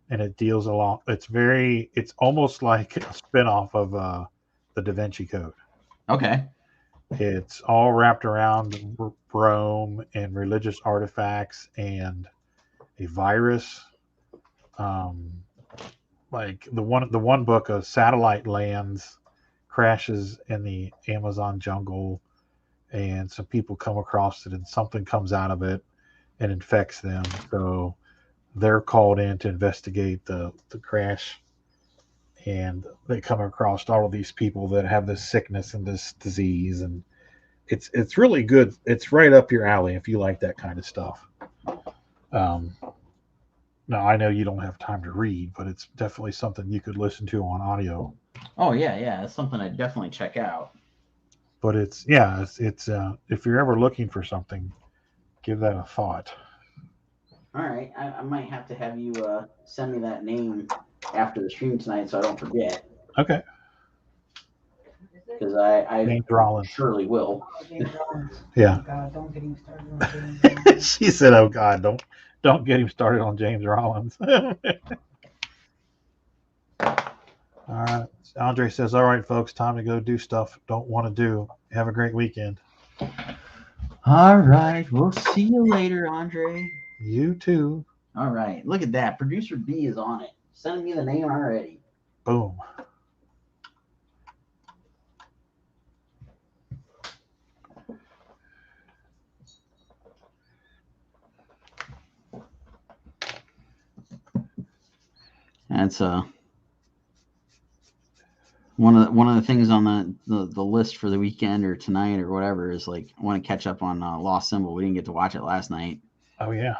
and it deals a lot. It's almost like a spinoff of the Da Vinci Code. Okay. It's all wrapped around Rome and religious artifacts and a virus. Like the one book, a satellite lands, crashes in the Amazon jungle, and some people come across it, and something comes out of it and infects them. So they're called in to investigate the crash, and they come across all of these people that have this sickness and this disease, and it's really good. It's right up your alley if you like that kind of stuff. Now, I know you don't have time to read, but it's definitely something you could listen to on audio. Oh yeah, it's something I'd definitely check out. But it's if you're ever looking for something, give that a thought. All right, I might have to have you send me that name after the stream tonight, so I don't forget. Okay. Because I James Rollins. surely will. Yeah. Oh God, don't get him started on James Rollins. She said, "Oh God, don't get him started on James Rollins." All right. Andre says, "All right, folks, time to go do stuff don't want to do. Have a great weekend." All right, we'll see you later, Andre. You too. All right, look at that. Producer B is on it. Sending me the name already. Boom. That's one of the things on the list for the weekend or tonight or whatever is like I want to catch up on Lost Symbol. We didn't get to watch it last night. Oh yeah.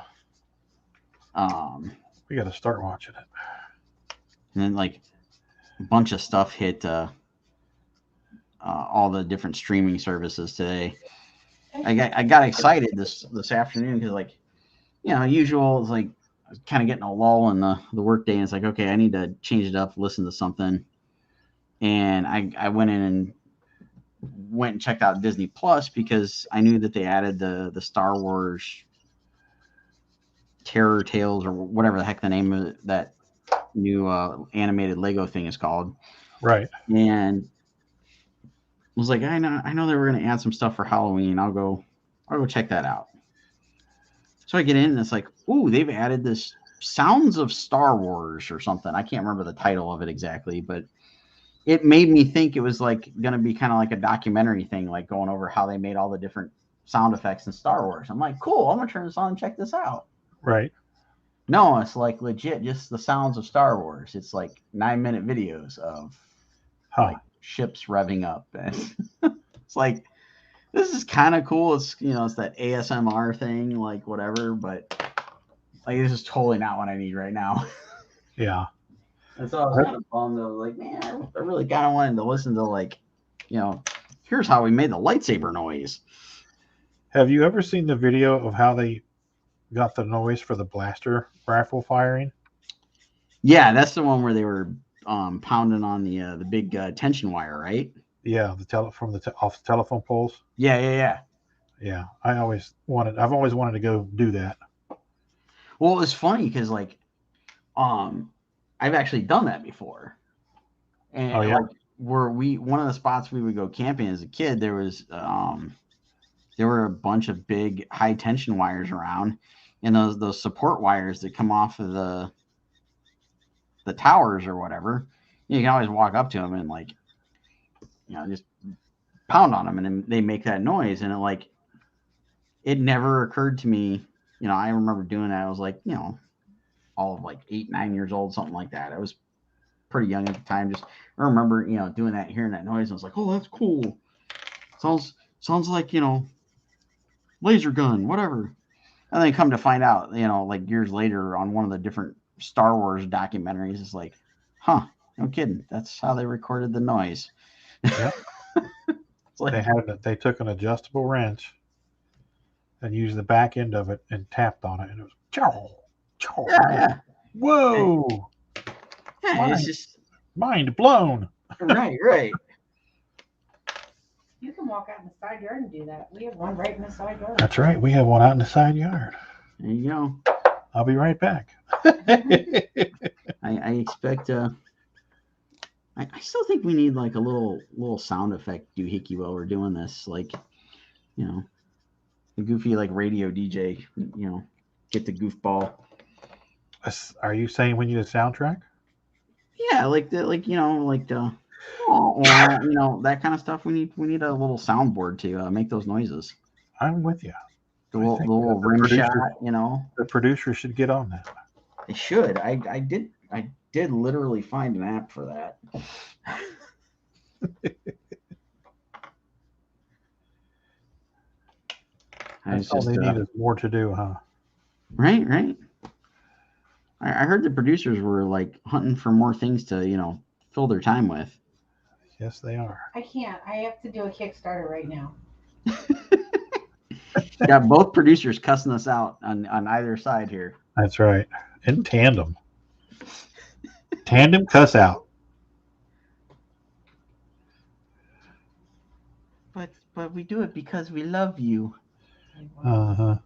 We got to start watching it. And then like a bunch of stuff hit all the different streaming services today. I got excited this afternoon because like usual it's like kind of getting a lull in the work day, and it's like, okay, I need to change it up, listen to something. And I went in and checked out Disney Plus because I knew that they added the Star Wars Terror Tales or whatever the heck the name of that new animated Lego thing is called. Right. And I was like, I know they were going to add some stuff for Halloween. I'll go check that out. So I get in and it's like, ooh, they've added this Sounds of Star Wars or something. I can't remember the title of it exactly, but it made me think it was like going to be kind of like a documentary thing, like going over how they made all the different sound effects in Star Wars. I'm like, cool, I'm going to turn this on and check this out. Right. No, it's like legit just the sounds of Star Wars. It's like 9-minute videos of like ships revving up. And it's like, this is kind of cool. It's, it's that ASMR thing, like whatever, but like, this is totally not what I need right now. Yeah. And so I was kind of bummed. I was like, man, I really kind of wanted to listen to like, here's how we made the lightsaber noise. Have you ever seen the video of how they got the noise for the blaster rifle firing? Yeah, that's the one where they were pounding on the big tension wire, right? Yeah, off the telephone poles. Yeah. Yeah, I've always wanted to go do that. Well, it's funny because like, I've actually done that before. And like one of the spots we would go camping as a kid, there was there were a bunch of big high tension wires around, and those support wires that come off of the towers or whatever. You can always walk up to them and like, just pound on them, and then they make that noise, and it never occurred to me. I remember doing that. I was like, all of 8, 9 years old, something like that. I was pretty young at the time. Just I remember, doing that, hearing that noise. I was like, oh, that's cool. Sounds like, laser gun, whatever. And then come to find out, years later on one of the different Star Wars documentaries, it's like, huh, no kidding. That's how they recorded the noise. Yep. Like, they took an adjustable wrench and used the back end of it and tapped on it, and it was chow, chow. yeah. Whoa. Yeah, it's just mind blown. Right. You can walk out in the side yard and do that. We have one right in the side yard. That's right. We have one out in the side yard. There you go. I'll be right back. I expect I still think we need a little sound effect doohickey while we're doing this, a goofy radio DJ, get the goofball. Are you saying we need a soundtrack? Yeah, that kind of stuff. We need a little soundboard to make those noises. I'm with you. The little rim shot, The producer should get on that. They should. I did literally find an app for that. That's all they need is more to do, huh? Right. I heard the producers were hunting for more things to, fill their time with. Yes, they are. I can't. I have to do a Kickstarter right now. Got both producers cussing us out on either side here. That's right. In tandem. Tandem cuss out. But we do it because we love you. Uh-huh.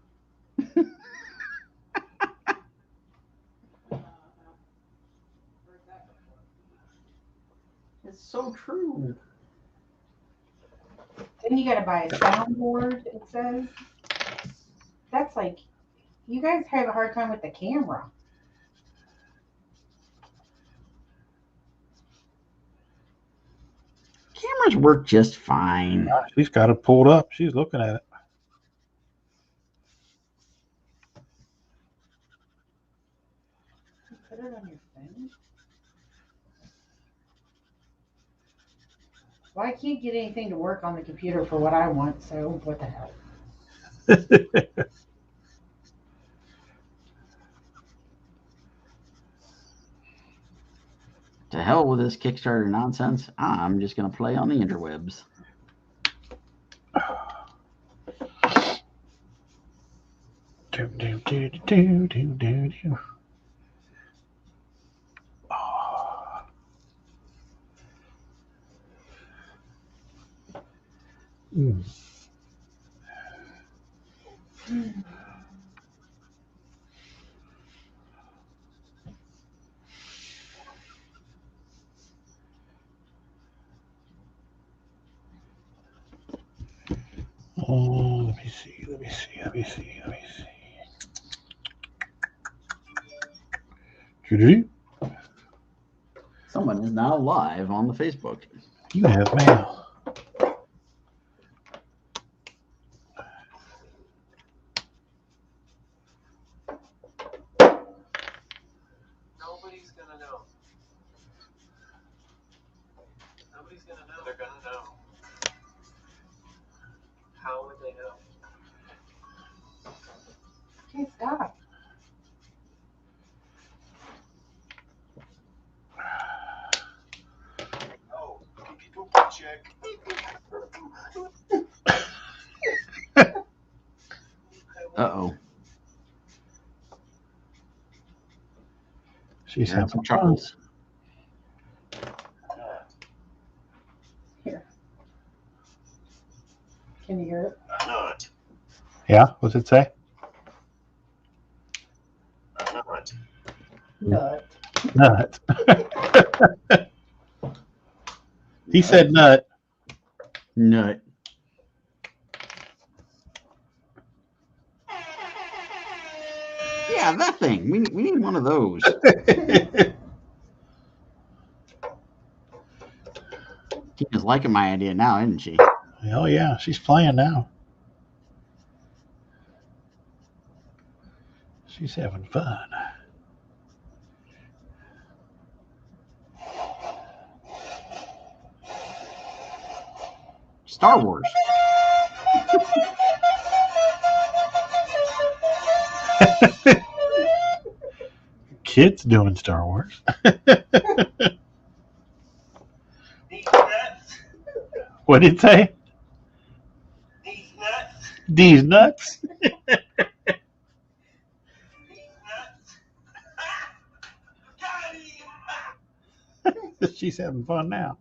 It's so true. Then you got to buy a soundboard, it says. That's you guys have a hard time with the camera. Cameras work just fine. She's got it pulled up. She's looking at it. Put it on your phone. Well, I can't get anything to work on the computer for what I want, so what the hell? To hell with this Kickstarter nonsense. I'm just going to play on the interwebs. Oh, let me see. Someone is now live on the Facebook. You have mail. Nobody's gonna know. Nobody's gonna know. They're gonna know. How would they know? Okay, stop. Oh, check. Uh-oh. She's Had having some fun. troubles. Here. Can you hear it? Not. Yeah, what's it say? Not. Nut. Nut. He said nut. Nut. Yeah, that thing. We need one of those. Tina's liking my idea now, isn't she? Oh yeah, she's playing now. She's having fun. Star Wars. Kids doing Star Wars. These nuts. What did it say? These nuts. These nuts. These nuts. Got him. She's having fun now.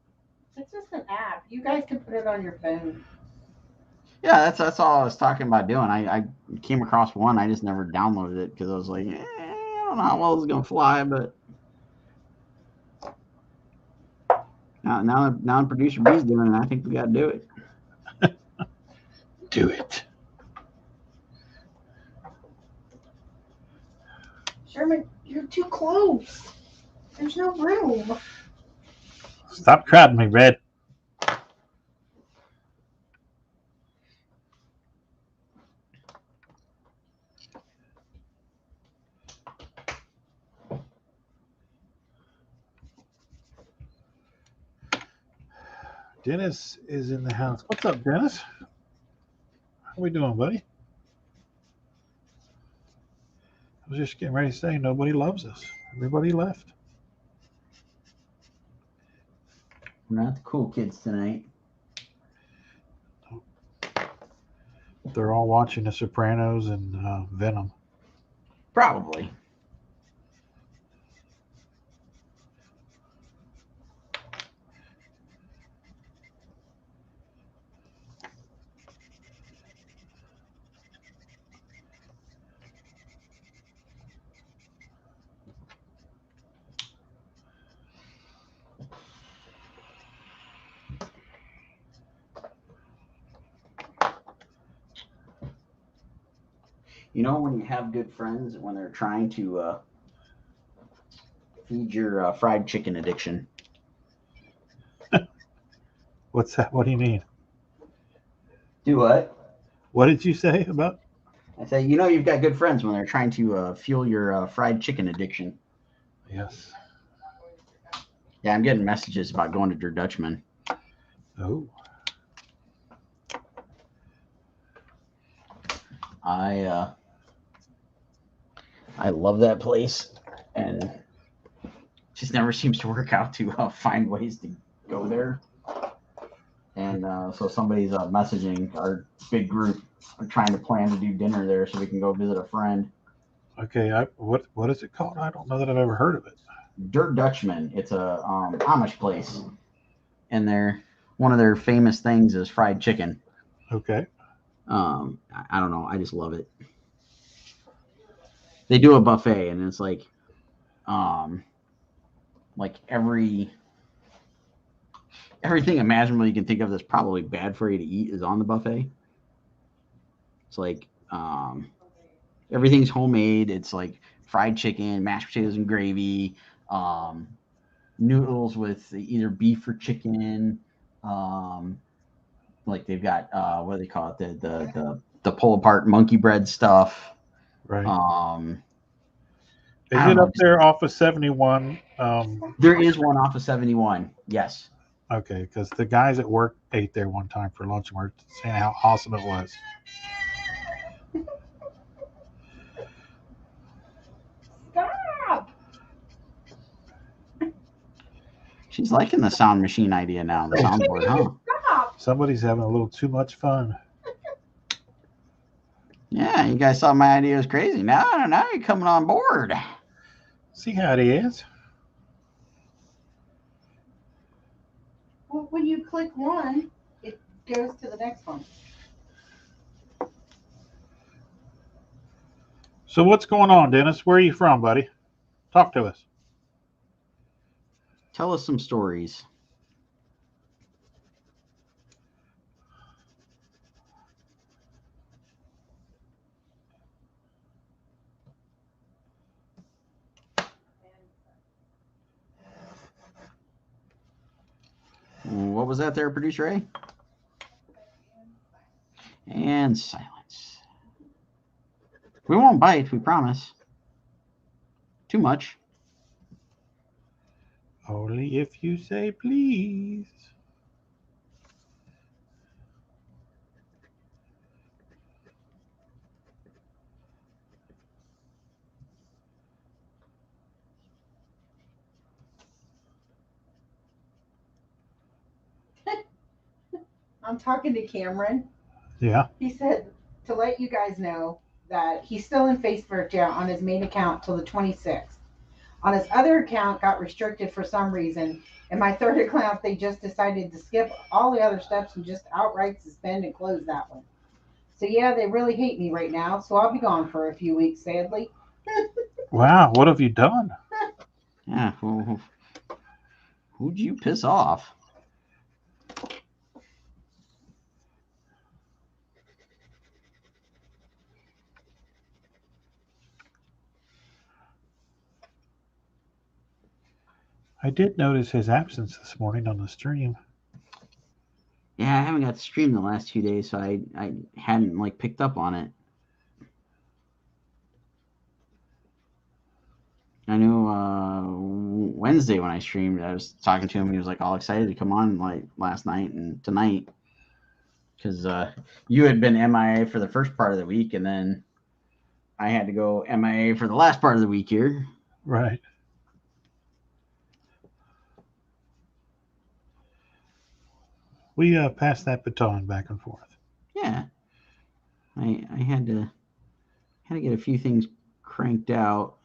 It's just an app. You guys can put it on your phone. Yeah, that's all I was talking about doing. I came across one. I just never downloaded it because I was like, I don't know how well it's gonna fly, but now producer B's doing it. I think we got to do it. Do it. Sherman, you're too close. There's no room. Stop crowding me, Red. Dennis is in the house. What's up, Dennis? How we doing, buddy? I was just getting ready to say nobody loves us. Everybody left. We're not the cool kids tonight. They're all watching The Sopranos and Venom. Probably. You know, when you have good friends, when they're trying to feed your fried chicken addiction. What's that? What do you mean? Do what? What did you say about? I say, you know, you've got good friends when they're trying to fuel your fried chicken addiction. Yes. Yeah, I'm getting messages about going to Der Dutchman. Oh. I love that place, and just never seems to work out to find ways to go there. And so somebody's messaging our big group, trying to plan to do dinner there so we can go visit a friend. Okay. What is it called? I don't know that I've ever heard of it. Der Dutchman. It's a Amish place, and one of their famous things is fried chicken. Okay. I don't know. I just love it. They do a buffet, and it's like everything imaginable you can think of that's probably bad for you to eat is on the buffet. It's like everything's homemade. It's like fried chicken, mashed potatoes and gravy, noodles with either beef or chicken. Like they've got what do they call it? The pull apart monkey bread stuff. Right. I Is don't it know. up there off of 71? There is one off of 71. Yes. Okay, because the guys at work ate there one time for lunch and were saying how awesome it was. Stop. She's liking the sound machine idea now, the soundboard, huh? Stop. Somebody's having a little too much fun. Yeah, you guys thought my idea was crazy. Now you're coming on board. See how it is. Well, when you click one, it goes to the next one. So what's going on, Dennis? Where are you from, buddy? Talk to us. Tell us some stories. What was that there, Producer A? And silence. We won't bite, we promise. Too much. Only if you say please. I'm talking to Cameron. Yeah. He said to let you guys know that he's still in Facebook jail on his main account till the 26th. On his other account, got restricted for some reason. And my third account, they just decided to skip all the other steps and just outright suspend and close that one. So yeah, they really hate me right now. So I'll be gone for a few weeks, sadly. Wow, what have you done? Yeah, who'd you piss off? I did notice his absence this morning on the stream. Yeah, I haven't got to stream the last 2 days, so I hadn't like picked up on it. I knew Wednesday when I streamed, I was talking to him. He was like all excited to come on like last night and tonight because you had been MIA for the first part of the week, and then I had to go MIA for the last part of the week here. Right. We passed that baton back and forth. Yeah, I had to get a few things cranked out.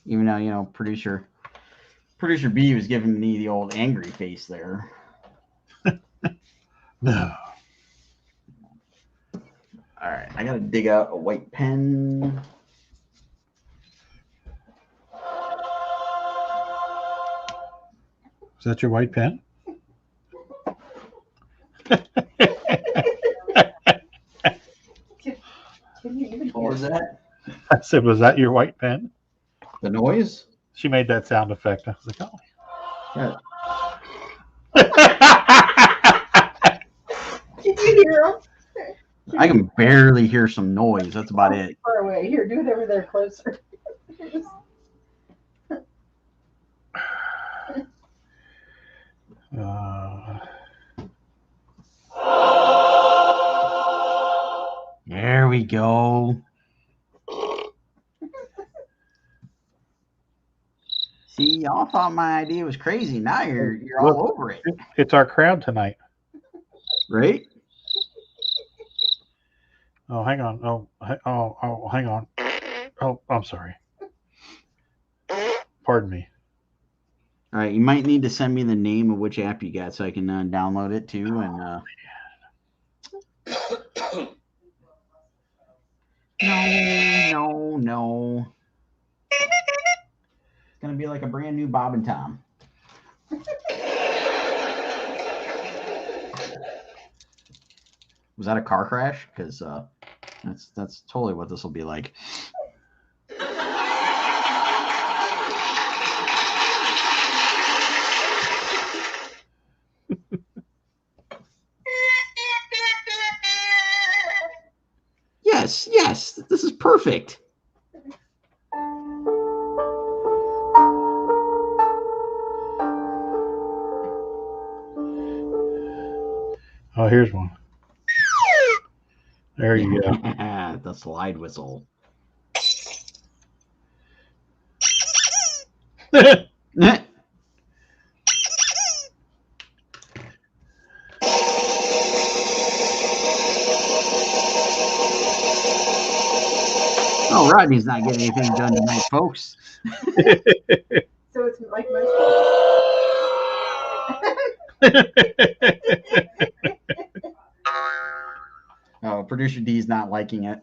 Even though, producer B was giving me the old angry face there. No. All right, I gotta dig out a white pen. Is that your white pen? What was that? I said, was that your white pen? The noise? She made that sound effect. I was like, oh. Yeah. Did you hear him? I can barely hear some noise. That's about it. Far away. Here, do it over there closer. There we go. See, y'all thought my idea was crazy. Now you're all over it, It's our crowd tonight. right? Oh, hang on. Oh, hang on. Oh, I'm sorry. Pardon me. All right, you might need to send me the name of which app you got so I can download it too. And no. It's gonna be like a brand new Bob and Tom. Was that a car crash? Because that's totally what this will be like. Yes, this is perfect. Oh, here's one. There you go. The slide whistle. Oh, Rodney's not getting anything done tonight, folks. So it's like most. Oh, producer D's not liking it.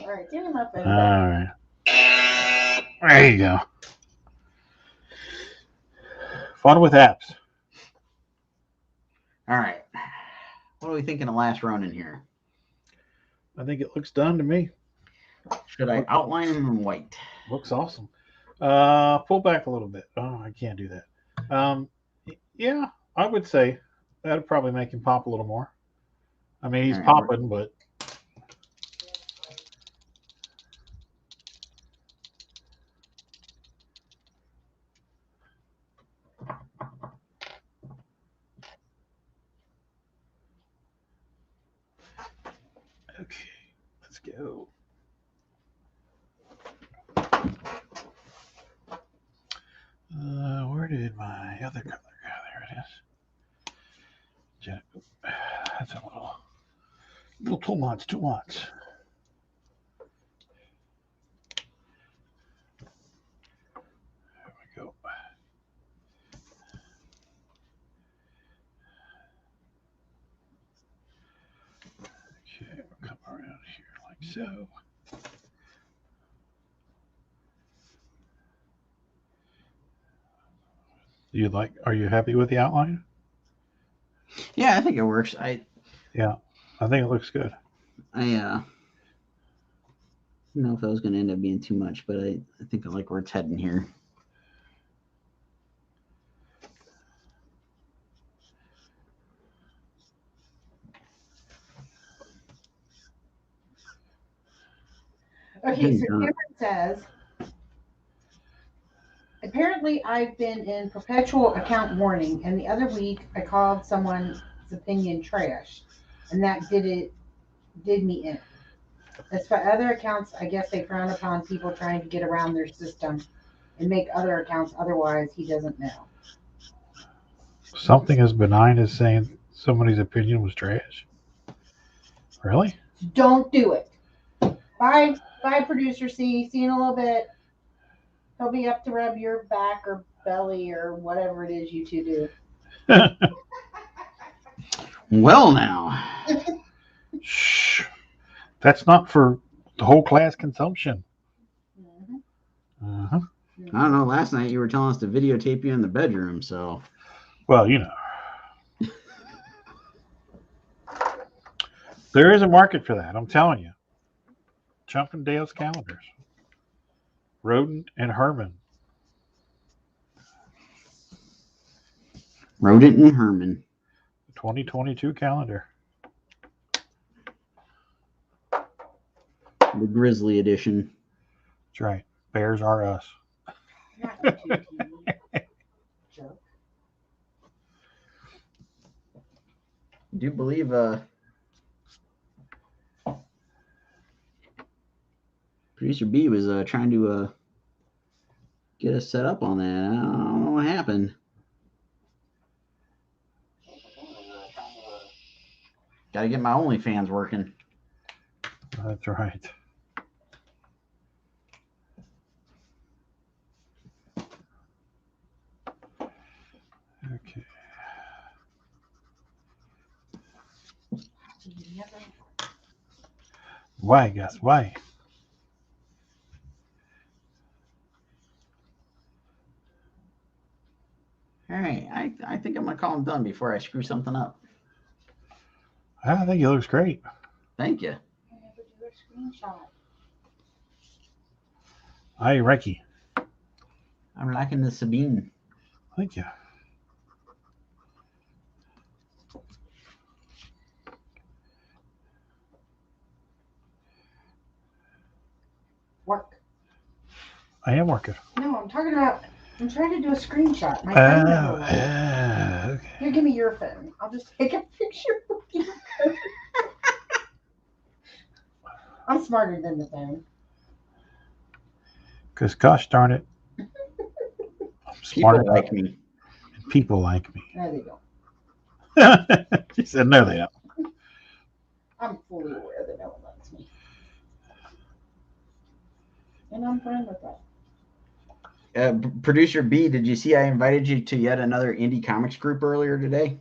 All right, get him up. All right. There you go. Fun with apps. All right. What are we thinking of last run in here? I think it looks done to me. Should I outline him in white? Looks awesome. Pull back a little bit. Oh, I can't do that. Yeah, I would say That'd probably make him pop a little more. I mean, he's All right, popping, but okay, let's go. Where did my other color go? There it is. That's a little too much. There we go. Okay, we'll come around here like so. Are you happy with the outline? Yeah, I think it works. I think it looks good. don't know if that was going to end up being too much, but I think I like where it's heading here. Okay, so Cameron says, apparently I've been in perpetual account warning, and the other week I called someone's opinion trash, and that did me in. As for other accounts, I guess they frown upon people trying to get around their system and make other accounts otherwise he doesn't know. Something as benign as saying somebody's opinion was trash? Really? Don't do it. Bye, producer C. See you in a little bit. He'll be up to rub your back or belly or whatever it is you two do. Well, now. Shh. That's not for the whole class consumption. Mm-hmm. I don't know. Last night you were telling us to videotape you in the bedroom, so. Well, you know. There is a market for that, I'm telling you. Chumpendale's calendars. Rodent and Herman. Rodent and Herman. 2022 calendar. The Grizzly edition. That's right. Bears are us. Not you two, jerk. Do you believe Producer B was trying to get us set up on that? I don't know what happened. Got to get my OnlyFans working. That's right. Okay. Why, guys? Why? All right, I think I'm gonna call him done before I screw something up. I think it looks great. Thank you. I never do a screenshot. Hi, Reiki. I'm liking the Sabine. Thank you. Work. I am working. No, I'm talking about. I'm trying to do a screenshot. My phone never works. Okay. Here, give me your phone. I'll just take a picture of you. I'm smarter than the phone. Because, gosh darn it, I'm smart People like me. and people like me. No, they don't. She said, no, they don't. I'm fully aware that no one likes me. And I'm fine with that. Producer B, did you see I invited you to yet another indie comics group earlier today?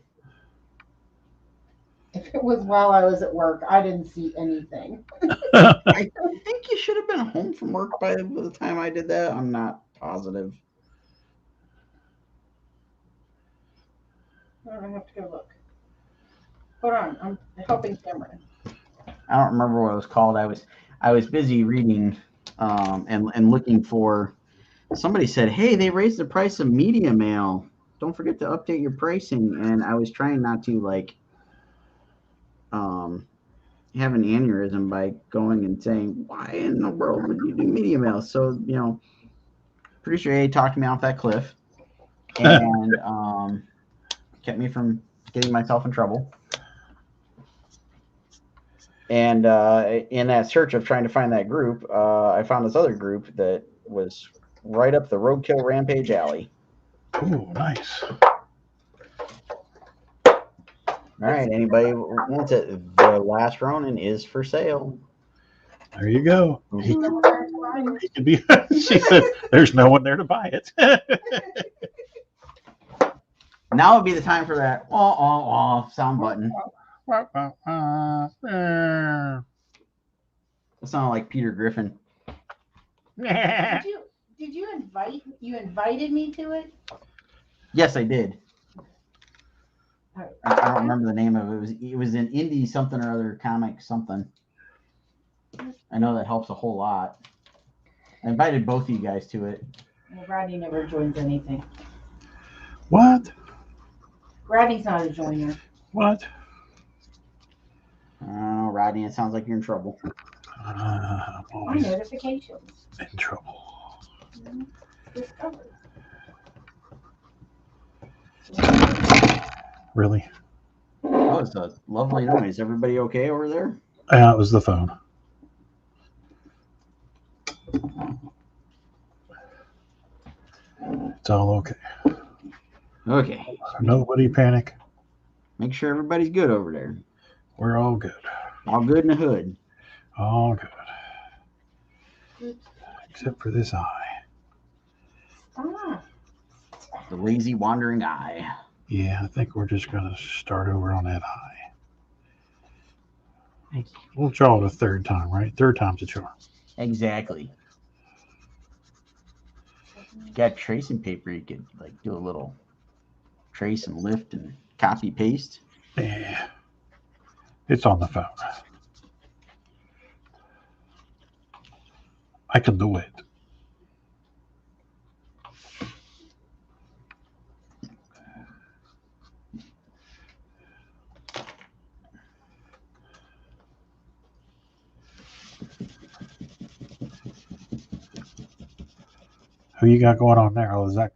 If it was while I was at work, I didn't see anything. I think you should have been home from work by the time I did that. I'm not positive. I have to go look. Hold on, I'm helping Cameron. I don't remember what it was called. I was busy reading and looking for. Somebody said, "Hey, they raised the price of media mail don't forget to update your pricing. And I was trying not to like have an aneurysm by going and saying, why in the world would you do media mail? So, producer A talked me off that cliff and kept me from getting myself in trouble. And in that search of trying to find that group, I found this other group that was right up the Roadkill Rampage alley. Ooh, nice. All right, anybody wants it? The Last Ronin is for sale. There you go. He Fine. could be. She said, "There's no one there to buy it." Now would be the time for that sound button. That sounded like Peter Griffin. Did you invited me to it? Yes, I did. All right. I don't remember the name of it. It was an indie something or other comic something. I know that helps a whole lot. I invited both of you guys to it. Well, Rodney never joins anything. What? Rodney's not a joiner. What? Oh, Rodney, it sounds like you're in trouble. I'm My always notifications. in trouble. Discovered. Really? Oh, it's a lovely noise. Everybody okay over there? Yeah, it was the phone. It's all okay. Okay. Nobody panic. Make sure everybody's good over there. We're all good. All good in the hood. All good. Except for this eye. Ah, The lazy wandering eye. Yeah, I think we're just going to start over on that eye. We'll draw it a third time, right? Third time's a charm. Exactly. If you got tracing paper, you could like do a little trace and lift and copy paste. Yeah. It's on the phone. I can do it. Who you got going on there? Oh, is that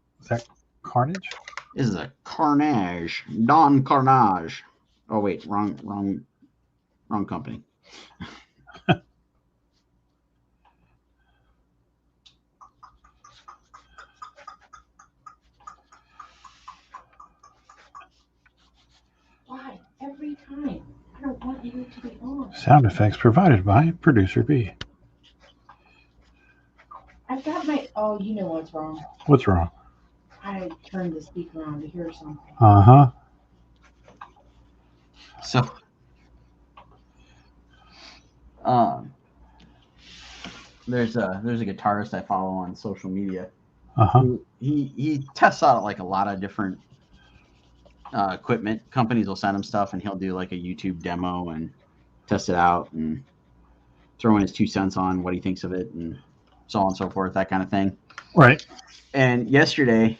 Carnage? This is a Carnage. Don Carnage. Oh wait, wrong company. why? Every time. I don't want you to be on. Sound effects provided by Producer B. I've got my. Oh, you know what's wrong. What's wrong? I turned the speaker on to hear something. Uh-huh. So, there's a guitarist I follow on social media. Uh-huh. He tests out like a lot of different equipment. Companies will send him stuff, and he'll do like a YouTube demo and test it out and throw in his 2 cents on what he thinks of it and so on and so forth, that kind of thing. Right. And yesterday,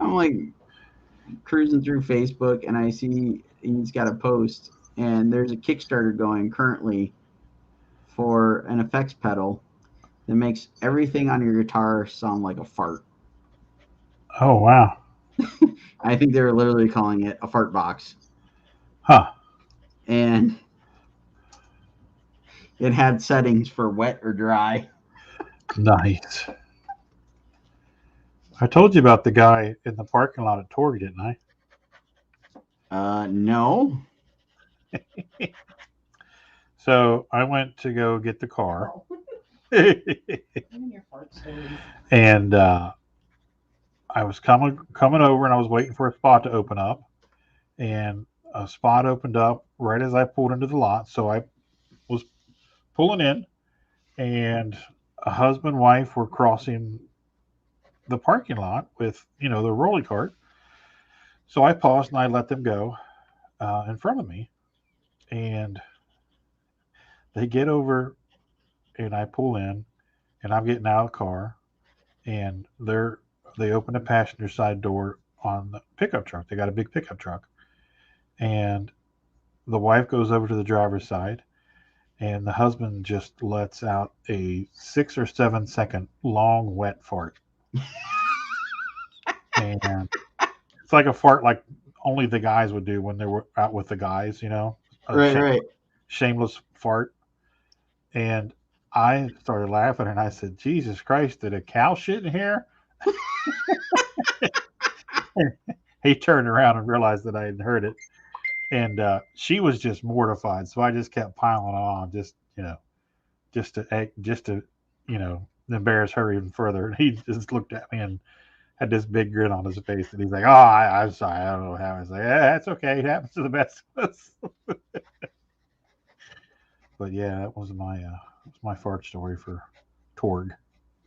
I'm like cruising through Facebook, and I see he's got a post, and there's a Kickstarter going currently for an effects pedal that makes everything on your guitar sound like a fart. Oh, wow. I think they were literally calling it a fart box. Huh. And it had settings for wet or dry. Nice. I told you about the guy in the parking lot at Torg, didn't I? No. So I went to go get the car. Even your fart stories. And I was coming over, and I was waiting for a spot to open up, and a spot opened up right as I pulled into the lot. So I was pulling in, and a husband and wife were crossing the parking lot with, the rolly cart. So I paused and I let them go in front of me, and they get over, and I pull in, and I'm getting out of the car, and they're they open the passenger side door on the pickup truck. They got a big pickup truck. And the wife goes over to the driver's side, and the husband just lets out a 6 or 7 second long wet fart. And it's like a fart like only the guys would do when they were out with the guys, you know, a Right. shameless fart. And I started laughing, and I said, Jesus Christ, did a cow shit in here? He turned around and realized that I hadn't heard it. And she was just mortified. So I just kept piling on, just to embarrass her even further. And he just looked at me and had this big grin on his face, and he's like, "Oh, I'm sorry, I don't know how." I was like, "Yeah, that's okay. It happens to the best of us." But yeah, that was my fart story for Torg.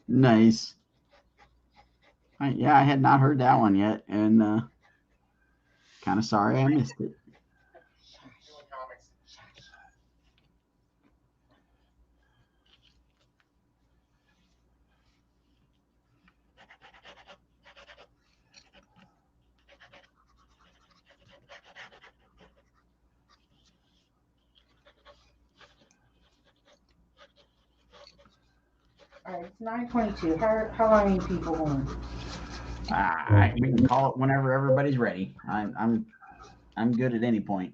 Nice. I had not heard that one yet, and kind of sorry I missed it. All right, it's 9:22. How long are you people going? We can call it whenever everybody's ready. I'm good at any point.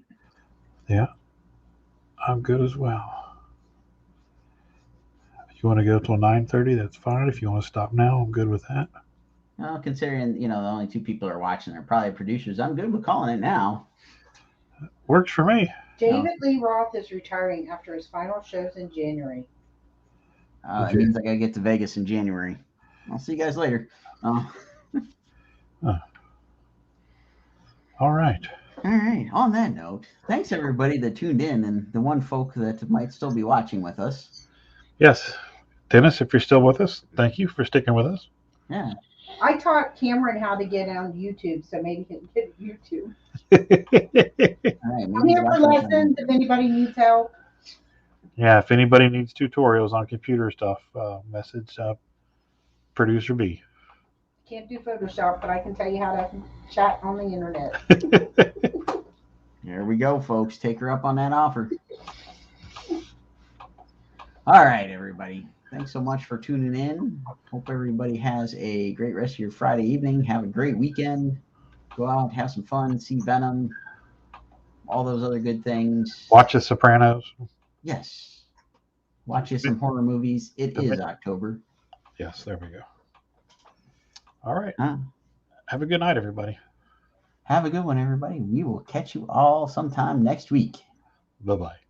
Yeah, I'm good as well. If you want to go till 9:30, that's fine. If you want to stop now, I'm good with that. Well, considering the only 2 people are watching are probably producers, I'm good with calling it now. Works for me. David Lee Roth is retiring after his final shows in January. It means I gotta get to Vegas in January. I'll see you guys later. All right. All right. On that note, thanks everybody that tuned in, and the one folk that might still be watching with us. Yes, Dennis, if you're still with us, thank you for sticking with us. Yeah. I taught Cameron how to get on YouTube, so maybe he can get YouTube. All right. I'm here for lessons if anybody needs help. Yeah, if anybody needs tutorials on computer stuff, message producer B. Can't do Photoshop, but I can tell you how to chat on the internet. There we go, folks. Take her up on that offer. All right, everybody. Thanks so much for tuning in. Hope everybody has a great rest of your Friday evening. Have a great weekend. Go out, have some fun, see Venom, all those other good things. Watch The Sopranos. Yes. Watch you some horror movies. It is October. Yes, there we go. All right. Have a good night, everybody. Have a good one, everybody. We will catch you all sometime next week. Bye-bye.